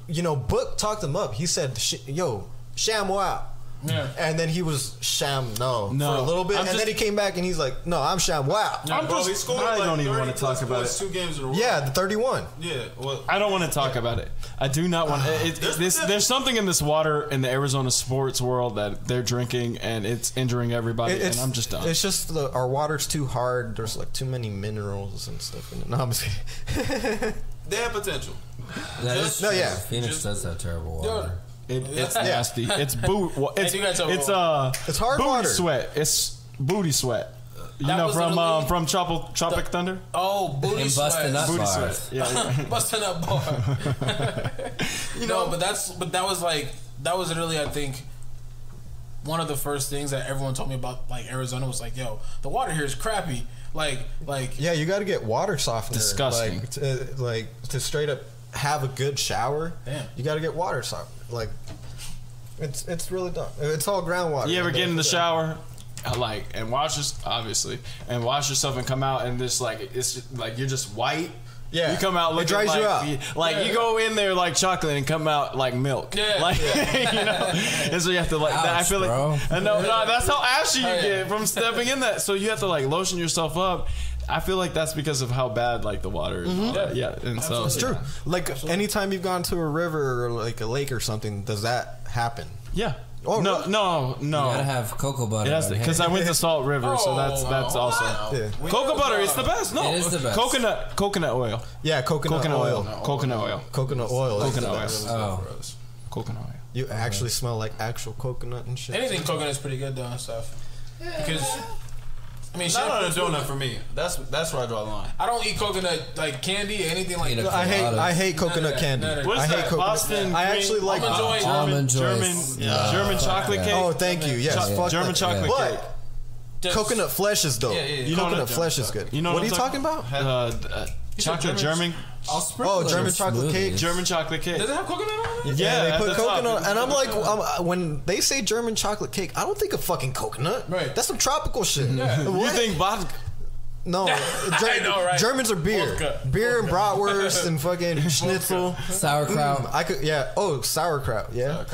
Book talked him up. He said, "Yo, Sham wow." Yeah. And then he was Sham no for No. a little bit, I'm and then he came back and he's like, "No, I'm Sham wow." I'm Bro, he just. scored I like don't even 30 want to talk plus about points it. 2 games in a row. Yeah, the 31. Yeah. Well, I don't want to talk about it. I do not want. There's something in this water in the Arizona sports world that they're drinking, and it's injuring everybody. And I'm just done. It's just our water's too hard. There's like too many minerals and stuff in it. No, I'm just kidding. they have potential. That is No, true. yeah. Phoenix does have terrible water. It's nasty. It's It's you guys have It's hard booty water. sweat. It's booty sweat. You That know was from literally- Tropic Thunder. Oh, booty And busting sweat. up Booty bars. sweat. Yeah. Busting up bar. That was literally, I think, one of the first things that everyone told me about like Arizona was like, yo, the water here is crappy. Like Yeah, you got to get water softener. Disgusting. To straight up have a good shower. Damn. You got to get water softener. Like, it's really dumb. It's all groundwater. You ever get in the shower, and wash yourself and come out and it's just like you're just white. Yeah. You come out It looking dries like you out. you go in there like chocolate and come out like milk. Yeah. And so you have to I feel bro. like no, that's how ashy you get from stepping in that. So you have to lotion yourself up. I feel like that's because of how bad the water is. Yeah, and so It's true. Like, anytime you've gone to a river or like a lake or something, does that happen? Yeah. Oh, no, really? no. You gotta have cocoa butter. It has to, because I went to Salt River, so that's also Yeah. cocoa butter. It's the best. No, It is the best. Coconut oil. Yeah, coconut oil. Coconut oil. Coconut oil. is Coconut the oil. best. Oh. Coconut oil. You actually smell like actual coconut and shit. anything coconut is pretty good though and stuff. Because I mean, not on a donut for me. That's where I draw the line. I don't eat coconut like candy or anything like that. I hate coconut candy. What's I hate that? coconut. Boston I actually green- like Almond German chocolate cake. Oh, thank you. Yes, fuck German that. chocolate cake. Just- Coconut flesh is dope. You know Coconut what flesh is good. You know what are you talking about? Chocolate German. I'll sprinkle it German in chocolate smoothies. cake. German chocolate cake. Does it have coconut on it? Yeah, they at put the top. coconut, and I'm like, when they say German chocolate cake, I don't think of fucking coconut. Right. That's some tropical shit. You What? think vodka? No, I know, right? Germans are beer, Vodka. beer and bratwurst and fucking schnitzel. Sauerkraut. I could, sauerkraut. Yeah,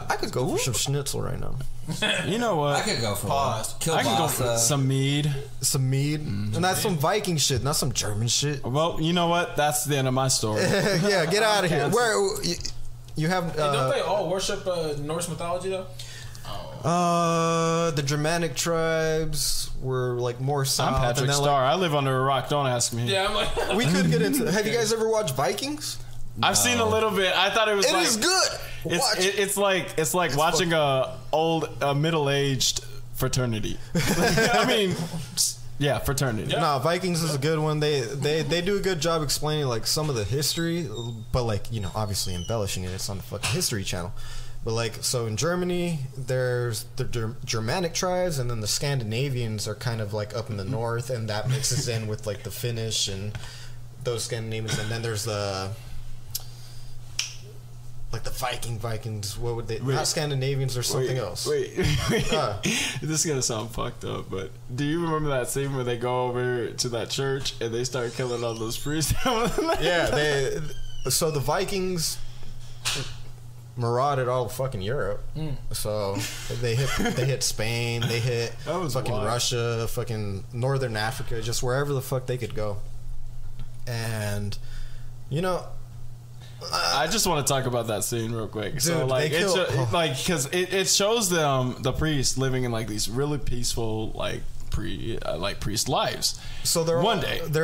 I could go for some schnitzel right now. You know what? I could go for Pause. one. I can go for some mead. Some mead, and that's some Viking shit, not some German shit. Well, you know what? That's the end of my story. Yeah, get out of here. Where you have? Don't they all worship Norse mythology though? The Germanic tribes were like more south. I'm Patrick and then, Starr. I live under a rock. Don't ask me. Yeah, I'm like. we could get into. Have you guys ever watched Vikings? I've seen a little bit. I thought it was It like is good. Watch it. it's like watching a middle-aged fraternity. I mean, yeah, fraternity. Nah, Vikings is a good one. They do a good job explaining like some of the history, but like obviously embellishing it. It's on the fucking History Channel. But like, so in Germany, there's the Germanic tribes, and then the Scandinavians are kind of like up in the north, and that mixes in with like the Finnish and those Scandinavians, and then there's the Vikings. What would they? Not Scandinavians or something else. Wait. This is gonna sound fucked up, but do you remember that scene where they go over to that church and they start killing all those priests? Yeah, so the Vikings marauded all of fucking Europe. So they hit Spain, they hit fucking wild. Russia, fucking Northern Africa, just wherever the fuck they could go. And I just want to talk about that scene real quick. So Dude, like, they kill- because it shows them the priests living in like these really peaceful like priest lives. so they're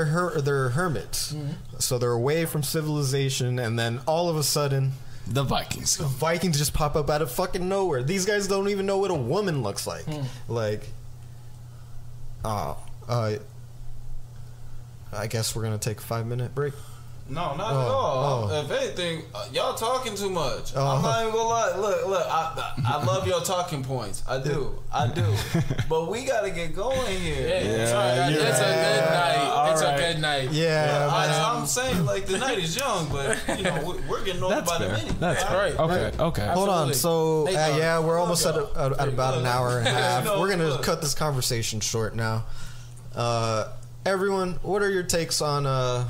hermits. So they're away from civilization, and then all of a sudden The Vikings. Vikings just pop up out of fucking nowhere. These guys don't even know what a woman looks like. Like, I guess we're gonna take a 5-minute break. No, not at all. If anything, y'all talking too much. I'm not even gonna lie. Look, I love your talking points. I do. But we gotta get going here. It's a good night. It's a good night. Yeah, I'm saying like the night is young, but we're getting older by the minute. That's right. Okay. hold on. Absolutely. So Hey, we're almost at about an hour and a half. No, We're gonna look. cut this conversation short now. Everyone, what are your takes on?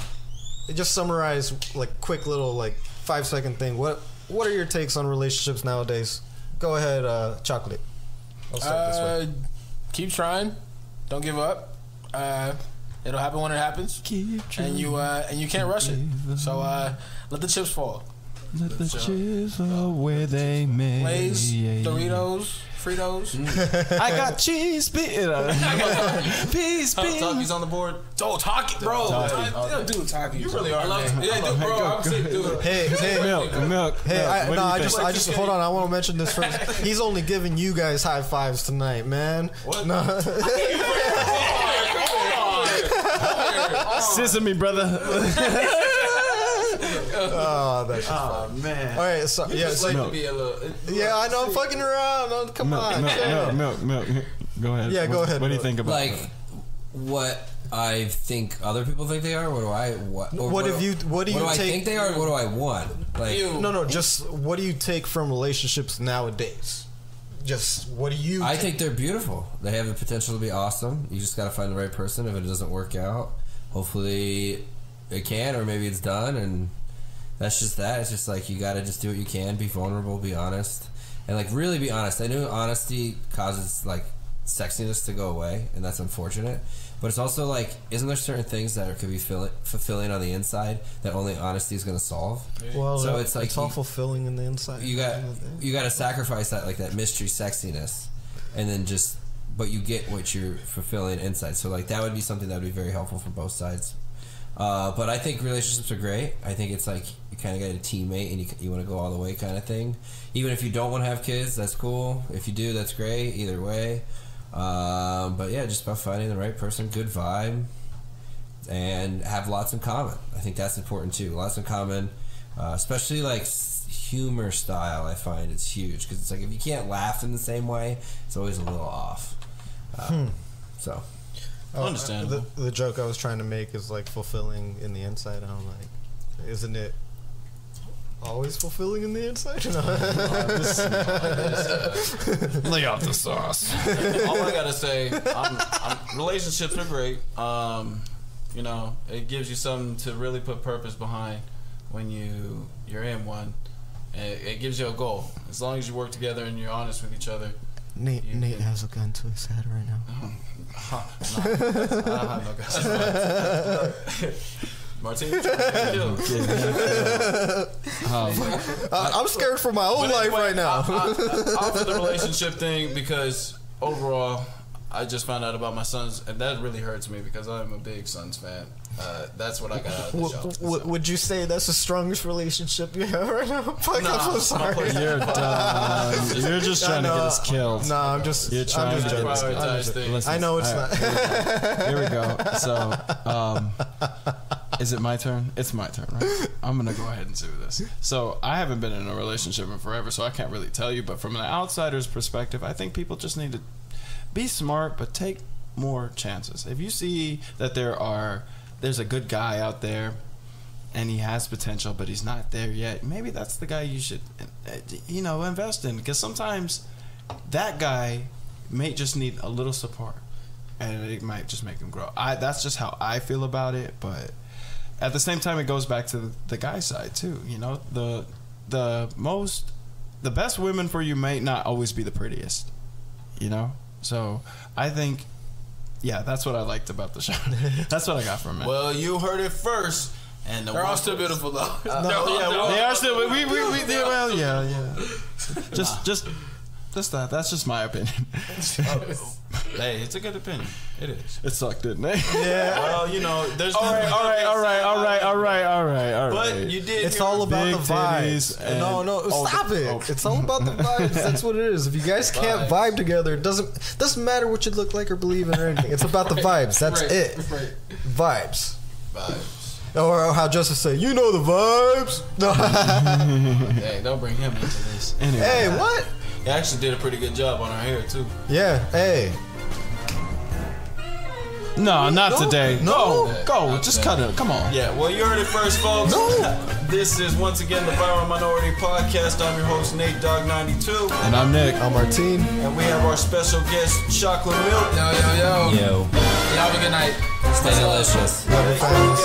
Just summarize like quick little like 5-second thing. What are your takes on relationships nowadays? Go ahead, Chocolate. I'll start this way. Keep trying. Don't give up. It'll happen when it happens. And you can't rush it. So let the chips fall. Let the chips fall where they may. Lay's, Doritos, Fritos. I got cheese bean. Peas bean. Talkies on the board. Oh, Taki, bro. Dude, Taki. You really are. Yeah, dude, bro. I'm saying, dude. Hey, Milk. Hey, What do you think? I just hold on. I want to mention this first. He's only giving you guys high fives tonight, man. What? No. Sesame, brother. Oh, that's just Oh man. all right. So Just like to be a little. yeah, I know. I'm fucking around. No, come on. chill. Milk. Go ahead. Yeah, go ahead, What do you Milk. think about Like what I think other people think they are. What do I? What do What I take? think they are? What do I want? Like No. Just what do you take from relationships nowadays? Just what do you? I think they're beautiful. They have the potential to be awesome. You just got to find the right person. If it doesn't work out, hopefully it can, or maybe it's done. And that's just that. It's just like you got to just do what you can. Be vulnerable. Be honest. And like really be honest. I know honesty causes like sexiness to go away, and that's unfortunate. But it's also like, isn't there certain things that could be fulfilling on the inside that only honesty is going to solve? well, so it's like it's all fulfilling in the inside. You got to sacrifice that, like that mystery sexiness, and then just, but you get what you're fulfilling inside. So like that would be something that would be very helpful for both sides. But I think relationships are great. I think it's like you kind of got a teammate and you want to go all the way kind of thing. Even if you don't want to have kids, that's cool. If you do, that's great. Either way. But yeah, just about finding the right person, good vibe, and have lots in common. I think that's important too. Lots in common, especially like humor style. I find it's huge because it's like if you can't laugh in the same way, it's always a little off. So, understandable. The joke I was trying to make is like fulfilling in the inside. I'm like, isn't it always fulfilling in the inside? Lay off the sauce. All I gotta say, relationships are great. You know, it gives you something to really put purpose behind when you're in one. It gives you a goal. As long as you work together and you're honest with each other. Nate has a gun to his head right now. No, I have no gun. Martin, I'm scared for my own life right now. I'll for the relationship thing because overall, I just found out about my sons, and that really hurts me because I'm a big Suns fan. That's what I got out of the show. Would you say that's the strongest relationship you have right now? Like, Nah, I'm so sorry. You're done. You're just trying to get us killed. No, I'm just. You're trying to get us killed. prioritize things. Listen, I know it's all not. right, here we go. So, is it my turn? It's my turn, right? I'm gonna go ahead and do this. So, I haven't been in a relationship in forever, so I can't really tell you. But from an outsider's perspective, I think people just need to be smart, but take more chances. If you see that there's a good guy out there and he has potential but he's not there yet, maybe that's the guy you should invest in, because sometimes that guy may just need a little support and it might just make him grow. That's just how I feel about it, but at the same time it goes back to the guy side too. You know, the best women for you may not always be the prettiest, you know. So I think, yeah, that's what I liked about the show. That's what I got from it. Well, you heard it first, and they're all still beautiful though. They are still. Well, yeah. Just that. That's just my opinion. Hey, it's a good opinion. It is. It sucked, didn't it? Yeah. Well, you know, there's All right. But you did. It's hear all about Big the vibes. titties and- No, stop it. oh. It's all about the vibes. That's what it is. If you guys can't vibe together, it doesn't matter what you look like or believe in or anything. It's about the vibes. That's it. Right. Vibes. Vibes. Or how Justice say, you know the vibes. No. Hey, don't bring him into this. Anyway. Hey, what? He actually did a pretty good job on our hair too. Yeah. Hey. No, not today. No. Go. Just cut it. Come on. Yeah, well, you heard it first, folks. No. This is once again the Viral Minority Podcast. I'm your host, Nate Dog92. And I'm Nick. I'm Martine. And we have our special guest, Chocolate Milk. Yo. Yo, Y'all have a good night. stay delicious. Love your families.